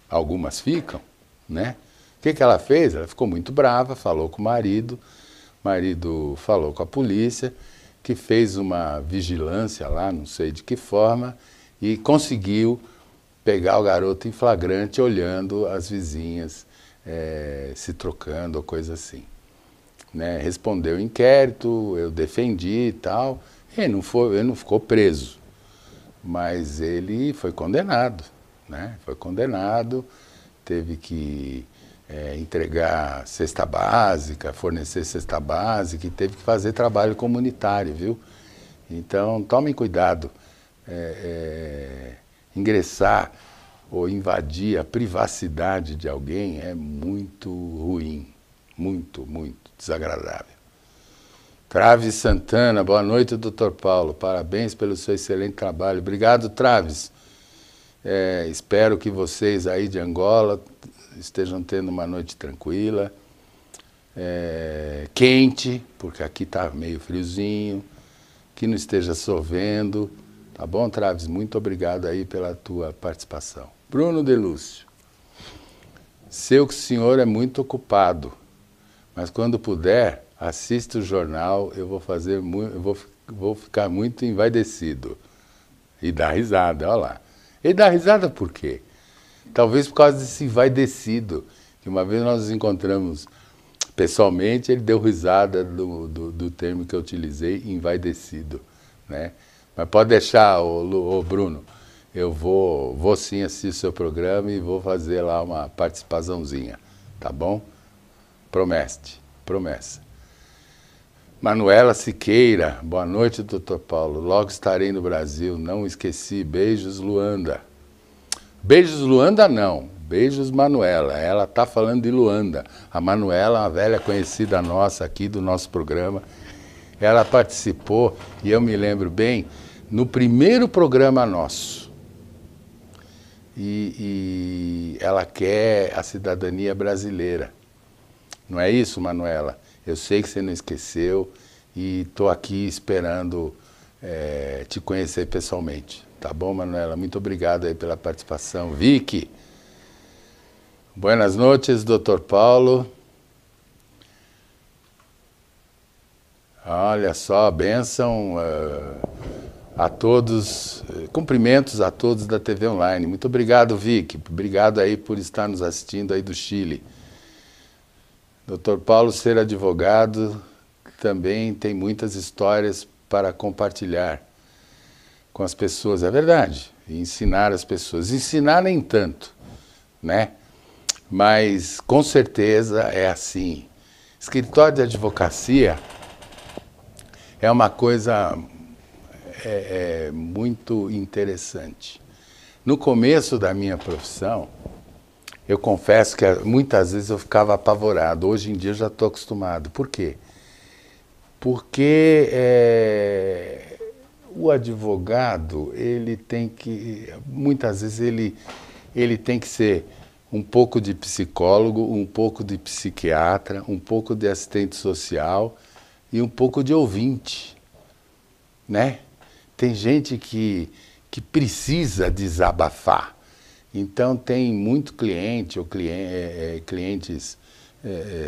algumas ficam, né? O que ela fez? Ela ficou muito brava, falou com o marido falou com a polícia, que fez uma vigilância lá, não sei de que forma, e conseguiu pegar o garoto em flagrante olhando as vizinhas se trocando ou coisa assim. Né? Respondeu o inquérito, eu defendi e tal, ele não ficou preso, mas ele foi condenado, né? Foi condenado, teve que entregar cesta básica, fornecer cesta básica, e teve que fazer trabalho comunitário, viu? Então, tomem cuidado. Ingressar ou invadir a privacidade de alguém é muito ruim, muito desagradável. Traves Santana, boa noite, doutor Paulo. Parabéns pelo seu excelente trabalho. Obrigado, Traves. Espero que vocês aí de Angola estejam tendo uma noite tranquila, quente, porque aqui está meio friozinho, que não esteja chovendo. Tá bom, Traves? Muito obrigado aí pela tua participação. Bruno de Lúcio. Sei que o senhor é muito ocupado, mas quando puder, assista o jornal, eu vou ficar muito envaidecido. E dá risada, olha lá. E dá risada por quê? Talvez por causa desse envaidecido, que uma vez nós nos encontramos pessoalmente, ele deu risada do termo que eu utilizei, envaidecido, né? Mas pode deixar, ô Bruno, eu vou sim assistir o seu programa e vou fazer lá uma participaçãozinha, tá bom? Promessa. Manuela Siqueira, boa noite, doutor Paulo. Logo estarei no Brasil, não esqueci. Beijos, Luanda. Beijos, Luanda, não. Beijos, Manuela. Ela está falando de Luanda. A Manuela é uma velha conhecida nossa aqui do nosso programa. Ela participou, e eu me lembro bem, no primeiro programa nosso. E ela quer a cidadania brasileira. Não é isso, Manuela? Eu sei que você não esqueceu e estou aqui esperando te conhecer pessoalmente. Tá bom, Manuela? Muito obrigado aí pela participação. Vicky, Buenas noches, Dr. Paulo. Olha só, bênção a todos, cumprimentos a todos da TV Online. Muito obrigado, Vic. Obrigado aí por estar nos assistindo aí do Chile. Dr. Paulo, ser advogado, também tem muitas histórias para compartilhar com as pessoas, é verdade. E ensinar as pessoas. Ensinar nem tanto, né? Mas, com certeza, é assim. Escritório de advocacia é uma coisa muito interessante. No começo da minha profissão, eu confesso que muitas vezes eu ficava apavorado. Hoje em dia eu já estou acostumado. Por quê? Porque o advogado, ele tem que... Muitas vezes ele tem que ser um pouco de psicólogo, um pouco de psiquiatra, um pouco de assistente social e um pouco de ouvinte, né? Tem gente que precisa desabafar. Então tem muito cliente, ou clientes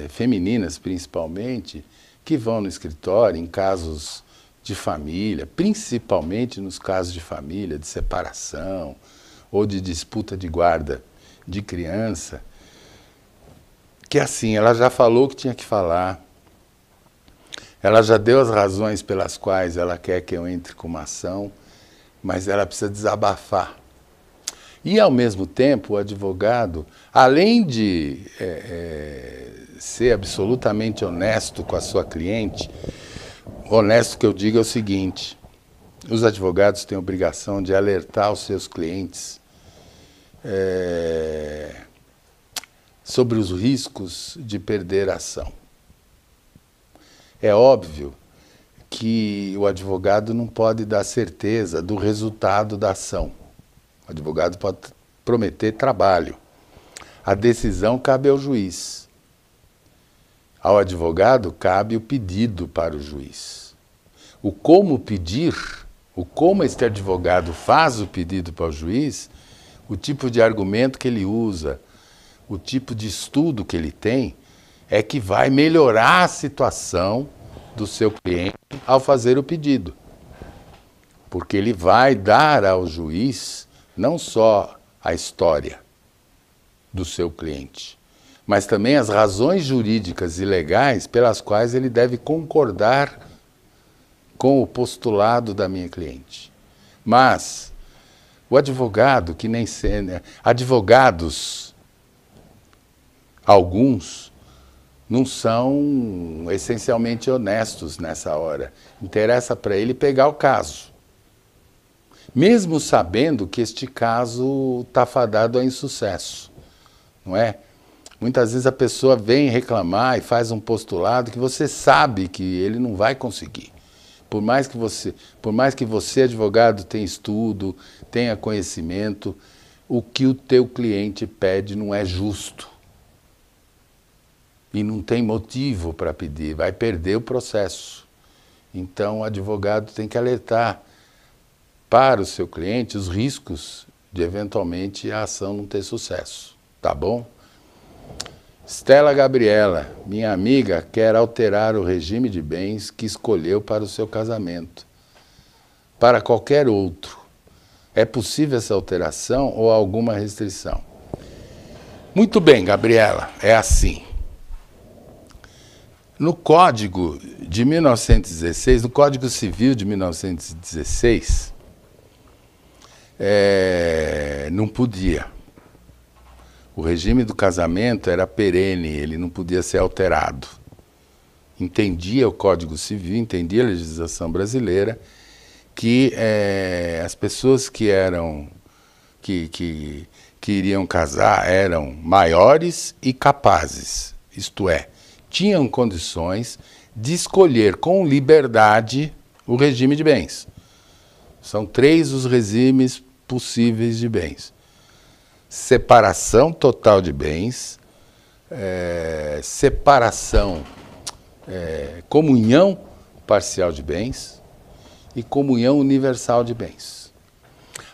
femininas principalmente, que vão no escritório em casos de família, principalmente nos casos de família, de separação ou de disputa de guarda de criança, que assim, ela já falou o que tinha que falar, ela já deu as razões pelas quais ela quer que eu entre com uma ação, mas ela precisa desabafar. E, ao mesmo tempo, o advogado, além de ser absolutamente honesto com a sua cliente, honesto que eu digo é o seguinte: os advogados têm a obrigação de alertar os seus clientes sobre os riscos de perder a ação. É óbvio que o advogado não pode dar certeza do resultado da ação. O advogado pode prometer trabalho. A decisão cabe ao juiz. Ao advogado cabe o pedido para o juiz. O como pedir, o como este advogado faz o pedido para o juiz, o tipo de argumento que ele usa, o tipo de estudo que ele tem, é que vai melhorar a situação do seu cliente ao fazer o pedido. Porque ele vai dar ao juiz não só a história do seu cliente, mas também as razões jurídicas e legais pelas quais ele deve concordar com o postulado da minha cliente. Mas o advogado, que nem advogados, alguns, não são essencialmente honestos nessa hora. Interessa para ele pegar o caso, mesmo sabendo que este caso está fadado a insucesso, não é? Muitas vezes a pessoa vem reclamar e faz um postulado que você sabe que ele não vai conseguir. Por mais que você, advogado, tenha estudo, tenha conhecimento, o que o teu cliente pede não é justo. E não tem motivo para pedir, vai perder o processo. Então o advogado tem que alertar para o seu cliente os riscos de eventualmente a ação não ter sucesso. Tá bom? Stella Gabriela, minha amiga, quer alterar o regime de bens que escolheu para o seu casamento, para qualquer outro. É possível essa alteração ou alguma restrição? Muito bem, Gabriela, é assim. No Código de 1916, no Código Civil de 1916, não podia. O regime do casamento era perene, ele não podia ser alterado. Entendia o Código Civil, entendia a legislação brasileira, que as pessoas que iriam casar eram maiores e capazes, isto é, tinham condições de escolher com liberdade o regime de bens. São 3 os regimes possíveis de bens: separação total de bens, comunhão parcial de bens e comunhão universal de bens.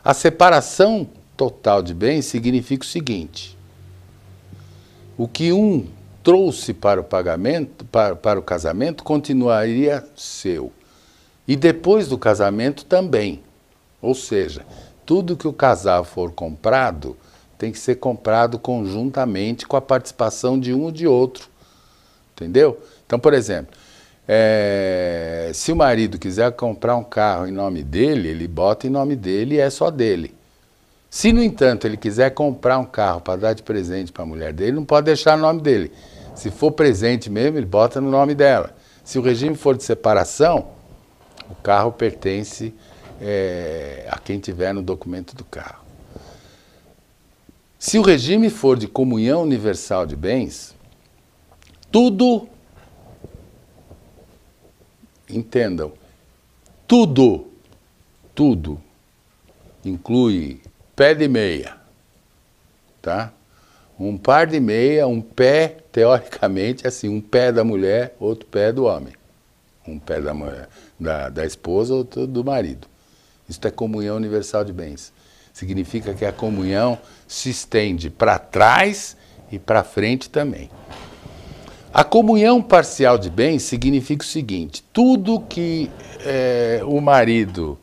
A separação total de bens significa o seguinte: o que um trouxe para o pagamento, para o casamento, continuaria seu. E depois do casamento também. Ou seja, tudo que o casal for comprado tem que ser comprado conjuntamente com a participação de um ou de outro. Entendeu? Então, por exemplo, se o marido quiser comprar um carro em nome dele, ele bota em nome dele e é só dele. Se, no entanto, ele quiser comprar um carro para dar de presente para a mulher dele, não pode deixar o nome dele. Se for presente mesmo, ele bota no nome dela. Se o regime for de separação, o carro pertence a quem tiver no documento do carro. Se o regime for de comunhão universal de bens, tudo, entendam, tudo inclui pé de meia, tá? Um par de meia, um pé, teoricamente, assim, um pé da mulher, outro pé do homem. Um pé da mulher, da esposa, outro do marido. Isso é comunhão universal de bens. Significa que a comunhão se estende para trás e para frente também. A comunhão parcial de bens significa o seguinte: tudo que o marido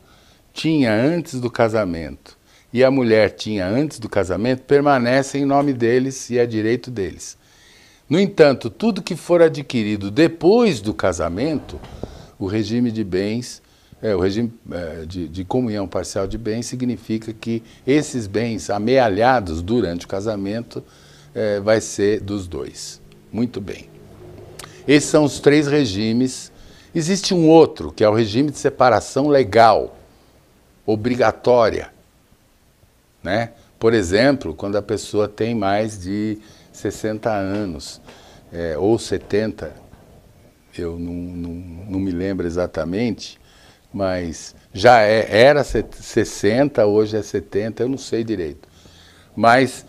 tinha antes do casamento e a mulher tinha antes do casamento permanece em nome deles e é direito deles. No entanto, tudo que for adquirido depois do casamento, o regime de bens, o regime de comunhão parcial de bens significa que esses bens amealhados durante o casamento vai ser dos dois. Muito bem. Esses são os 3 regimes. Existe um outro, que é o regime de separação legal, obrigatória, né? Por exemplo, quando a pessoa tem mais de 60 anos, ou 70, eu não me lembro exatamente, mas já era 60, hoje é 70, eu não sei direito. Mas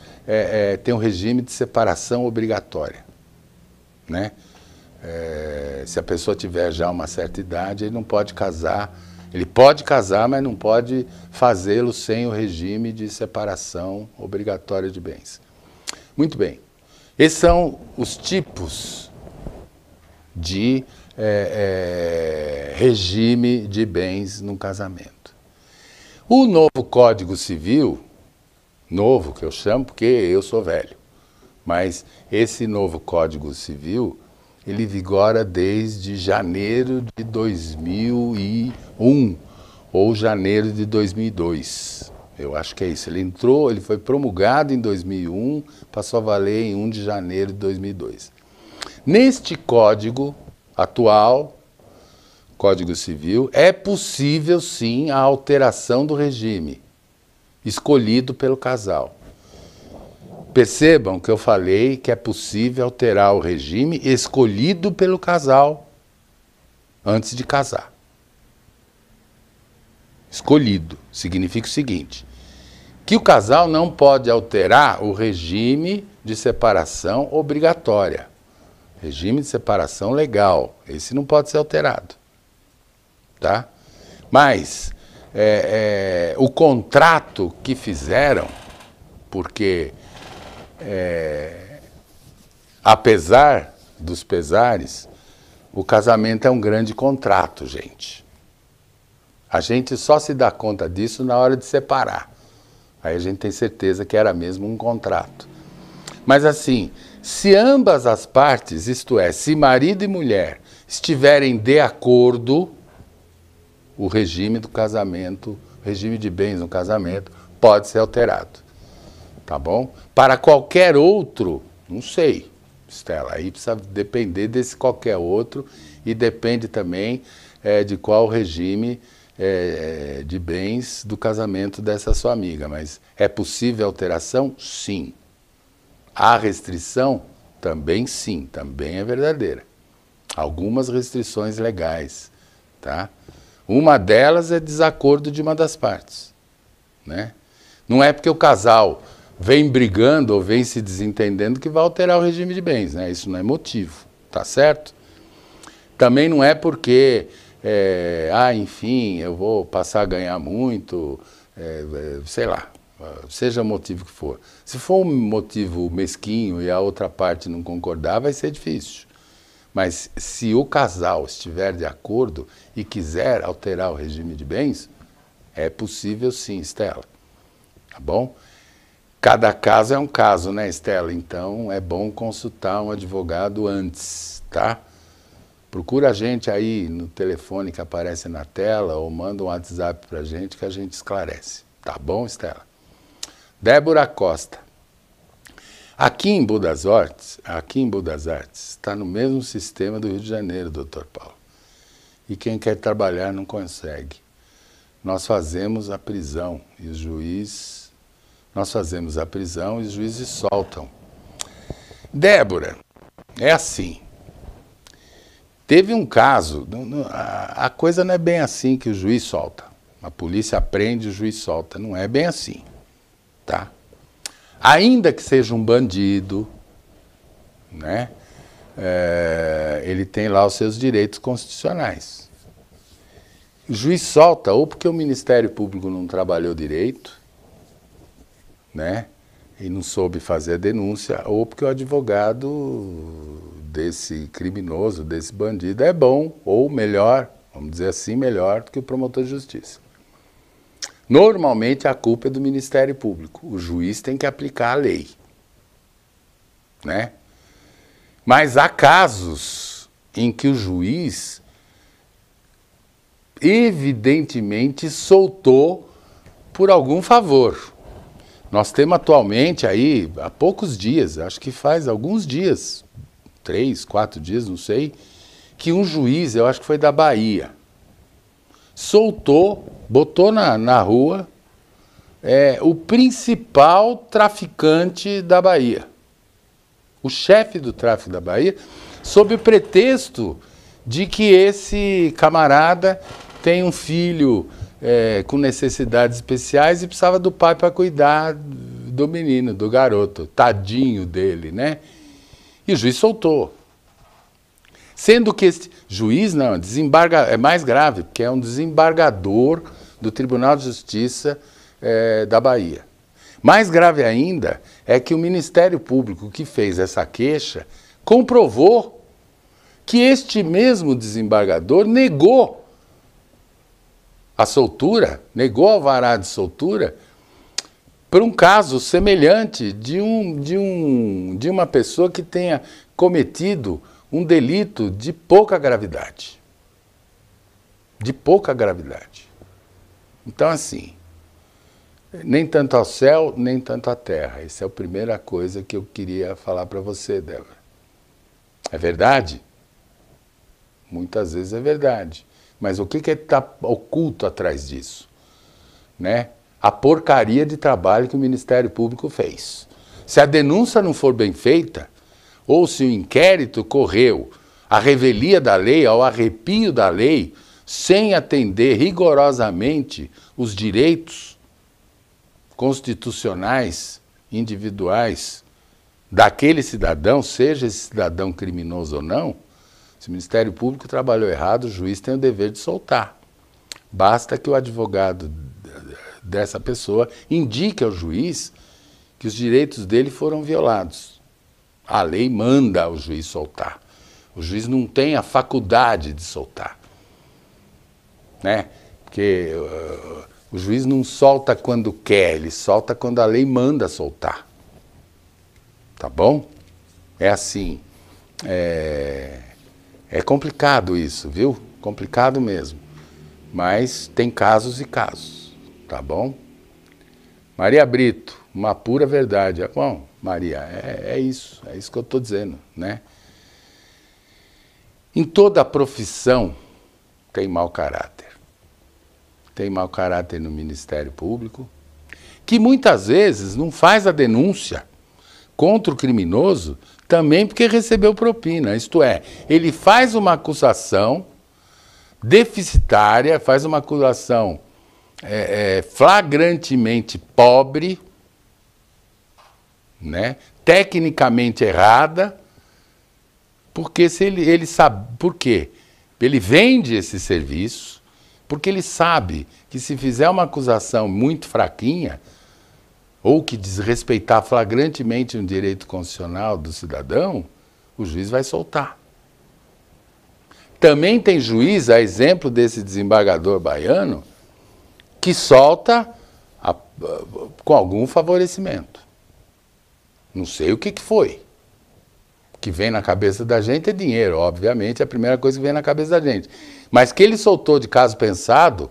tem um regime de separação obrigatória, né? Se a pessoa tiver já uma certa idade, ele não pode casar. Ele pode casar, mas não pode fazê-lo sem o regime de separação obrigatória de bens. Muito bem. Esses são os tipos de regime de bens no casamento. O novo Código Civil, novo que eu chamo porque eu sou velho, mas esse novo Código Civil, ele vigora desde janeiro de 2001 ou janeiro de 2002. Eu acho que é isso. Ele foi promulgado em 2001, passou a valer em 1 de janeiro de 2002. Neste código atual, Código Civil, é possível sim a alteração do regime escolhido pelo casal. Percebam que eu falei que é possível alterar o regime escolhido pelo casal antes de casar. Escolhido significa o seguinte: que o casal não pode alterar o regime de separação obrigatória. Regime de separação legal, esse não pode ser alterado. Tá? Mas o contrato que fizeram, porque apesar dos pesares, o casamento é um grande contrato, gente. A gente só se dá conta disso na hora de separar. Aí a gente tem certeza que era mesmo um contrato. Mas assim, se ambas as partes, isto é, se marido e mulher estiverem de acordo, o regime do casamento, o regime de bens no casamento, pode ser alterado. Tá bom? Para qualquer outro, não sei, Estela, aí precisa depender desse qualquer outro e depende também de qual regime de bens do casamento dessa sua amiga. Mas é possível alteração? Sim. Há restrição? Também sim, também é verdadeira. Algumas restrições legais, tá? Uma delas é desacordo de uma das partes, né? Não é porque o casal vem brigando ou vem se desentendendo que vai alterar o regime de bens, né? Isso não é motivo, tá certo? Também não é porque, enfim, eu vou passar a ganhar muito, sei lá, seja o motivo que for. Se for um motivo mesquinho e a outra parte não concordar, vai ser difícil. Mas se o casal estiver de acordo e quiser alterar o regime de bens, é possível sim, Estela. Tá bom? Cada caso é um caso, né, Estela? Então é bom consultar um advogado antes, tá? Procura a gente aí no telefone que aparece na tela ou manda um WhatsApp pra gente que a gente esclarece. Tá bom, Estela? Débora Costa. Aqui em Budas Artes, está no mesmo sistema do Rio de Janeiro, doutor Paulo. E quem quer trabalhar não consegue. Nós fazemos a prisão e os juízes soltam. Débora, é assim. Teve um caso, a coisa não é bem assim que o juiz solta. A polícia prende, o juiz solta. Não é bem assim, tá? Ainda que seja um bandido, né? Ele tem lá os seus direitos constitucionais. O juiz solta ou porque o Ministério Público não trabalhou direito, né? E não soube fazer a denúncia, ou porque o advogado desse criminoso, desse bandido, é bom, ou melhor, vamos dizer assim, melhor do que o promotor de justiça. Normalmente a culpa é do Ministério Público. O juiz tem que aplicar a lei, né? Mas há casos em que o juiz evidentemente soltou por algum favor. Nós temos atualmente aí, há poucos dias, acho que faz alguns dias, 3, 4 dias, não sei, que um juiz, eu acho que foi da Bahia, soltou, botou na rua o principal traficante da Bahia, o chefe do tráfico da Bahia, sob o pretexto de que esse camarada tem um filho com necessidades especiais e precisava do pai para cuidar do menino, do garoto, tadinho dele, né? E o juiz soltou. Sendo que esse juiz, não, é mais grave, porque é um desembargador do Tribunal de Justiça da Bahia. Mais grave ainda é que o Ministério Público que fez essa queixa comprovou que este mesmo desembargador negou a soltura, negou o alvará de soltura para um caso semelhante de uma pessoa que tenha cometido um delito de pouca gravidade. De pouca gravidade. Então, assim, nem tanto ao céu, nem tanto à terra. Essa é a primeira coisa que eu queria falar para você, Débora. É verdade? Muitas vezes é verdade. Mas o que está oculto atrás disso? Né? A porcaria de trabalho que o Ministério Público fez. Se a denúncia não for bem feita, ou se o inquérito correu à revelia da lei, ao arrepio da lei, sem atender rigorosamente os direitos constitucionais, individuais, daquele cidadão, seja esse cidadão criminoso ou não, se o Ministério Público trabalhou errado, o juiz tem o dever de soltar. Basta que o advogado dessa pessoa indique ao juiz que os direitos dele foram violados. A lei manda o juiz soltar. O juiz não tem a faculdade de soltar, né? Porque o juiz não solta quando quer, ele solta quando a lei manda soltar. Tá bom? É assim. É complicado isso, viu? Complicado mesmo. Mas tem casos e casos, tá bom? Maria Brito, uma pura verdade. Bom, Maria, é isso que eu estou dizendo, né? Em toda profissão tem mau caráter. Tem mau caráter no Ministério Público, que muitas vezes não faz a denúncia contra o criminoso também porque recebeu propina. Isto é, ele faz uma acusação deficitária, faz uma acusação flagrantemente pobre, né? Tecnicamente errada, porque se ele sabe por quê? Ele vende esse serviço, porque ele sabe que se fizer uma acusação muito fraquinha, ou que desrespeitar flagrantemente um direito constitucional do cidadão, o juiz vai soltar. Também tem juiz, a exemplo desse desembargador baiano, que solta com algum favorecimento. Não sei o que foi. O que vem na cabeça da gente é dinheiro, obviamente, é a primeira coisa que vem na cabeça da gente. Mas que ele soltou de caso pensado,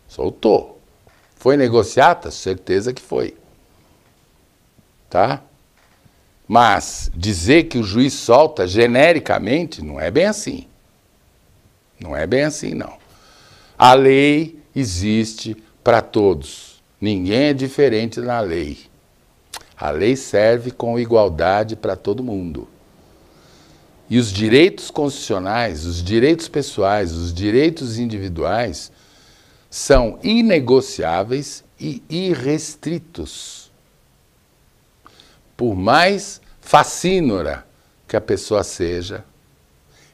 soltou. Foi negociata? Certeza que foi. Tá? Mas dizer que o juiz solta genericamente não é bem assim. Não é bem assim, não. A lei existe para todos. Ninguém é diferente na lei. A lei serve com igualdade para todo mundo. E os direitos constitucionais, os direitos pessoais, os direitos individuais são inegociáveis e irrestritos. Por mais facínora que a pessoa seja,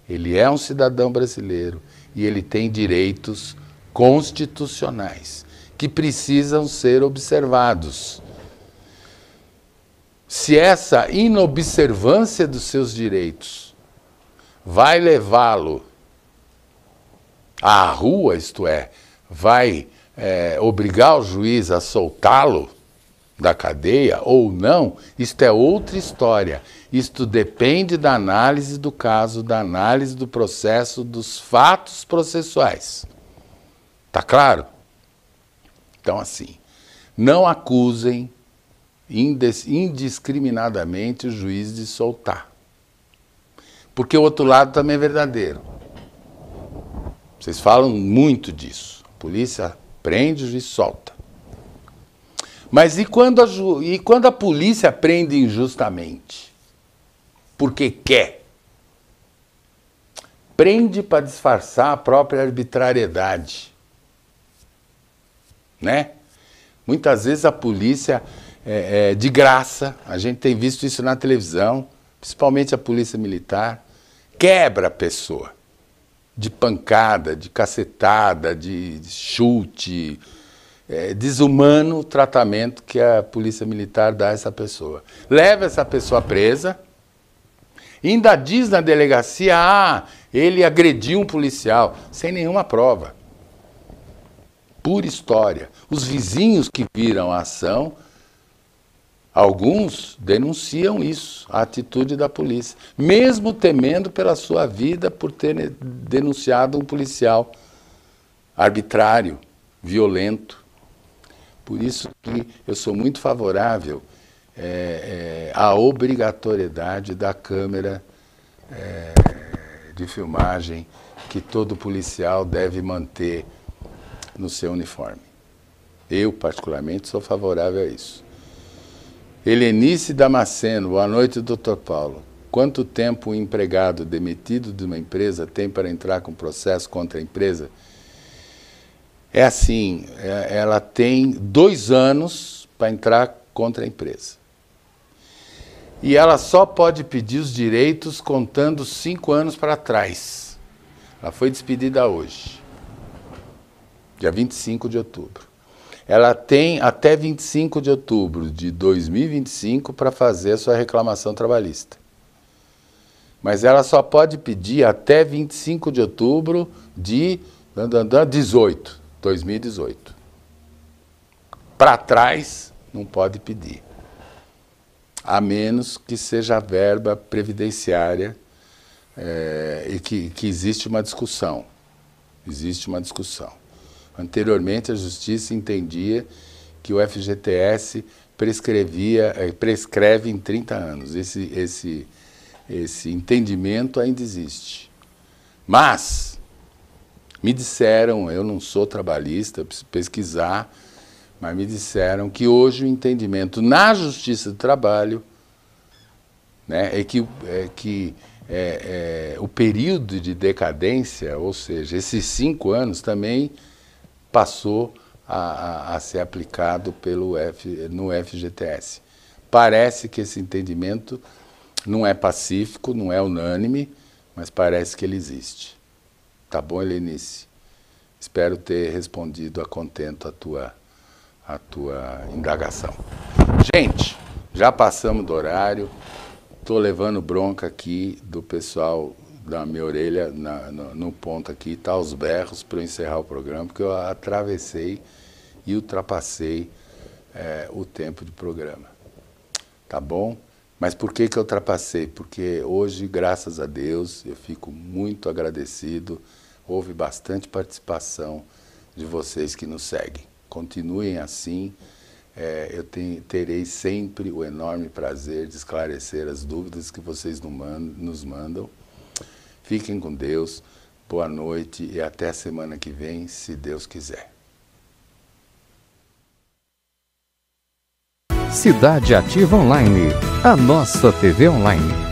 ele é um cidadão brasileiro e ele tem direitos constitucionais que precisam ser observados. Se essa inobservância dos seus direitos vai levá-lo à rua, isto é, vai obrigar o juiz a soltá-lo da cadeia ou não, isto é outra história. Isto depende da análise do caso, da análise do processo, dos fatos processuais. Tá claro? Então, assim, não acusem indiscriminadamente o juiz de soltar. Porque o outro lado também é verdadeiro. Vocês falam muito disso. A polícia prende, o juiz solta. Mas e quando a polícia prende injustamente? Porque quer? Prende para disfarçar a própria arbitrariedade. Né? Muitas vezes a polícia, de graça, a gente tem visto isso na televisão, principalmente a polícia militar, quebra a pessoa. De pancada, de cacetada, de chute, desumano o tratamento que a polícia militar dá a essa pessoa. Leva essa pessoa presa, e ainda diz na delegacia, ele agrediu um policial, sem nenhuma prova. Pura história. Os vizinhos que viram a ação, alguns denunciam isso, a atitude da polícia, mesmo temendo pela sua vida por ter denunciado um policial arbitrário, violento. Por isso que eu sou muito favorável à obrigatoriedade da câmera de filmagem que todo policial deve manter no seu uniforme. Eu, particularmente, sou favorável a isso. Helenice Damasceno, boa noite, doutor Paulo. Quanto tempo um empregado demitido de uma empresa tem para entrar com processo contra a empresa? É assim, ela tem 2 anos para entrar contra a empresa. E ela só pode pedir os direitos contando 5 anos para trás. Ela foi despedida hoje, dia 25 de outubro. Ela tem até 25 de outubro de 2025 para fazer a sua reclamação trabalhista. Mas ela só pode pedir até 25 de outubro de 2018. Para trás, não pode pedir. A menos que seja verba previdenciária e que existe uma discussão. Existe uma discussão. Anteriormente, a Justiça entendia que o FGTS prescreve em 30 anos. Esse entendimento ainda existe. Mas, me disseram, eu não sou trabalhista, eu preciso pesquisar, mas me disseram que hoje o entendimento na Justiça do Trabalho, né, é que o período de decadência, ou seja, esses 5 anos também passou a ser aplicado no FGTS. Parece que esse entendimento não é pacífico, não é unânime, mas parece que ele existe. Tá bom, Helenice? Espero ter respondido a contento a tua indagação. Gente, já passamos do horário, estou levando bronca aqui do pessoal da minha orelha, no ponto aqui, tá aos berros para eu encerrar o programa, porque eu atravessei e ultrapassei o tempo de programa. Tá bom? Mas por que eu ultrapassei? Porque hoje, graças a Deus, eu fico muito agradecido, houve bastante participação de vocês que nos seguem. Continuem assim, eu terei sempre o enorme prazer de esclarecer as dúvidas que vocês nos mandam. Fiquem com Deus, boa noite e até a semana que vem, se Deus quiser. Cidade Ativa Online, a nossa TV online.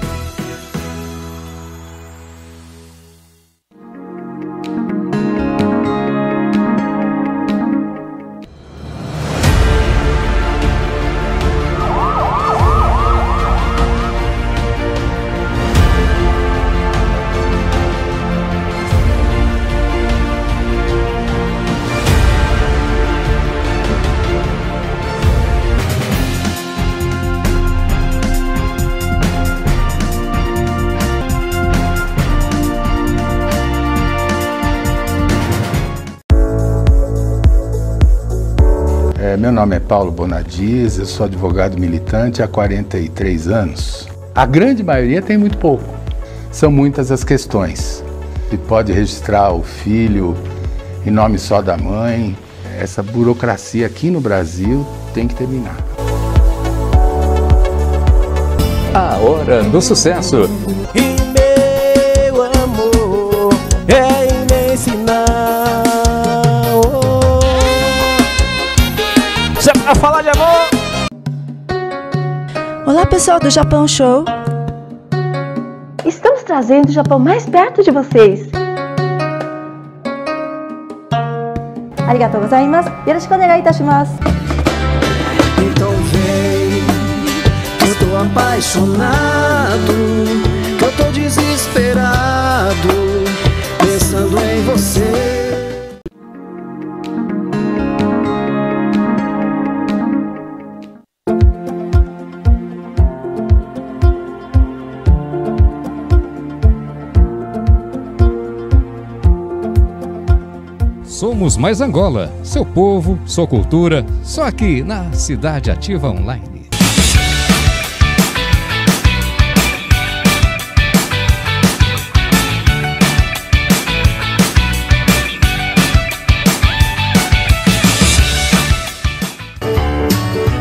Meu nome é Paulo Bonadias, eu sou advogado militante há 43 anos. A grande maioria tem muito pouco. São muitas as questões. Se pode registrar o filho em nome só da mãe. Essa burocracia aqui no Brasil tem que terminar. A hora do sucesso. E meu amor é imenso. A falar de amor. Olá pessoal do Japão Show. Estamos trazendo o Japão mais perto de vocês. Arigatou gozaimasu. Yoroshiku onegai itashimasu. Então vem, que eu tô apaixonado, que eu tô desesperado, pensando em você. Somos Mais Angola, seu povo, sua cultura, só aqui na Cidade Ativa Online.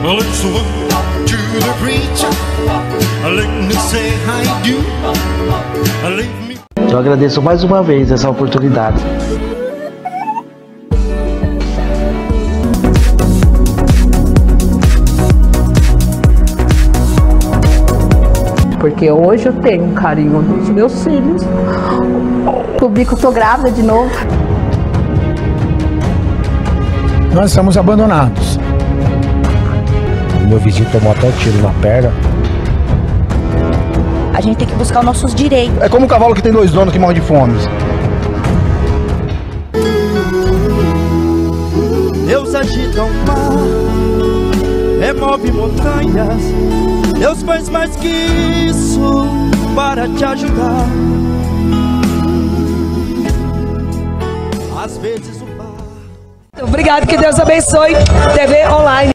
Well, it's one to the preacher. Let me say I do. Leave me. Eu agradeço mais uma vez essa oportunidade. Porque hoje eu tenho um carinho dos meus filhos. Descobri que eu tô grávida de novo. Nós estamos abandonados. O meu vizinho tomou até um tiro na perna. A gente tem que buscar os nossos direitos. É como um cavalo que tem dois donos que morre de fome. Deus agita o mar, remove montanhas. Deus faz mais que isso para te ajudar. Às vezes o bar. Obrigado, que Deus abençoe. TV Online.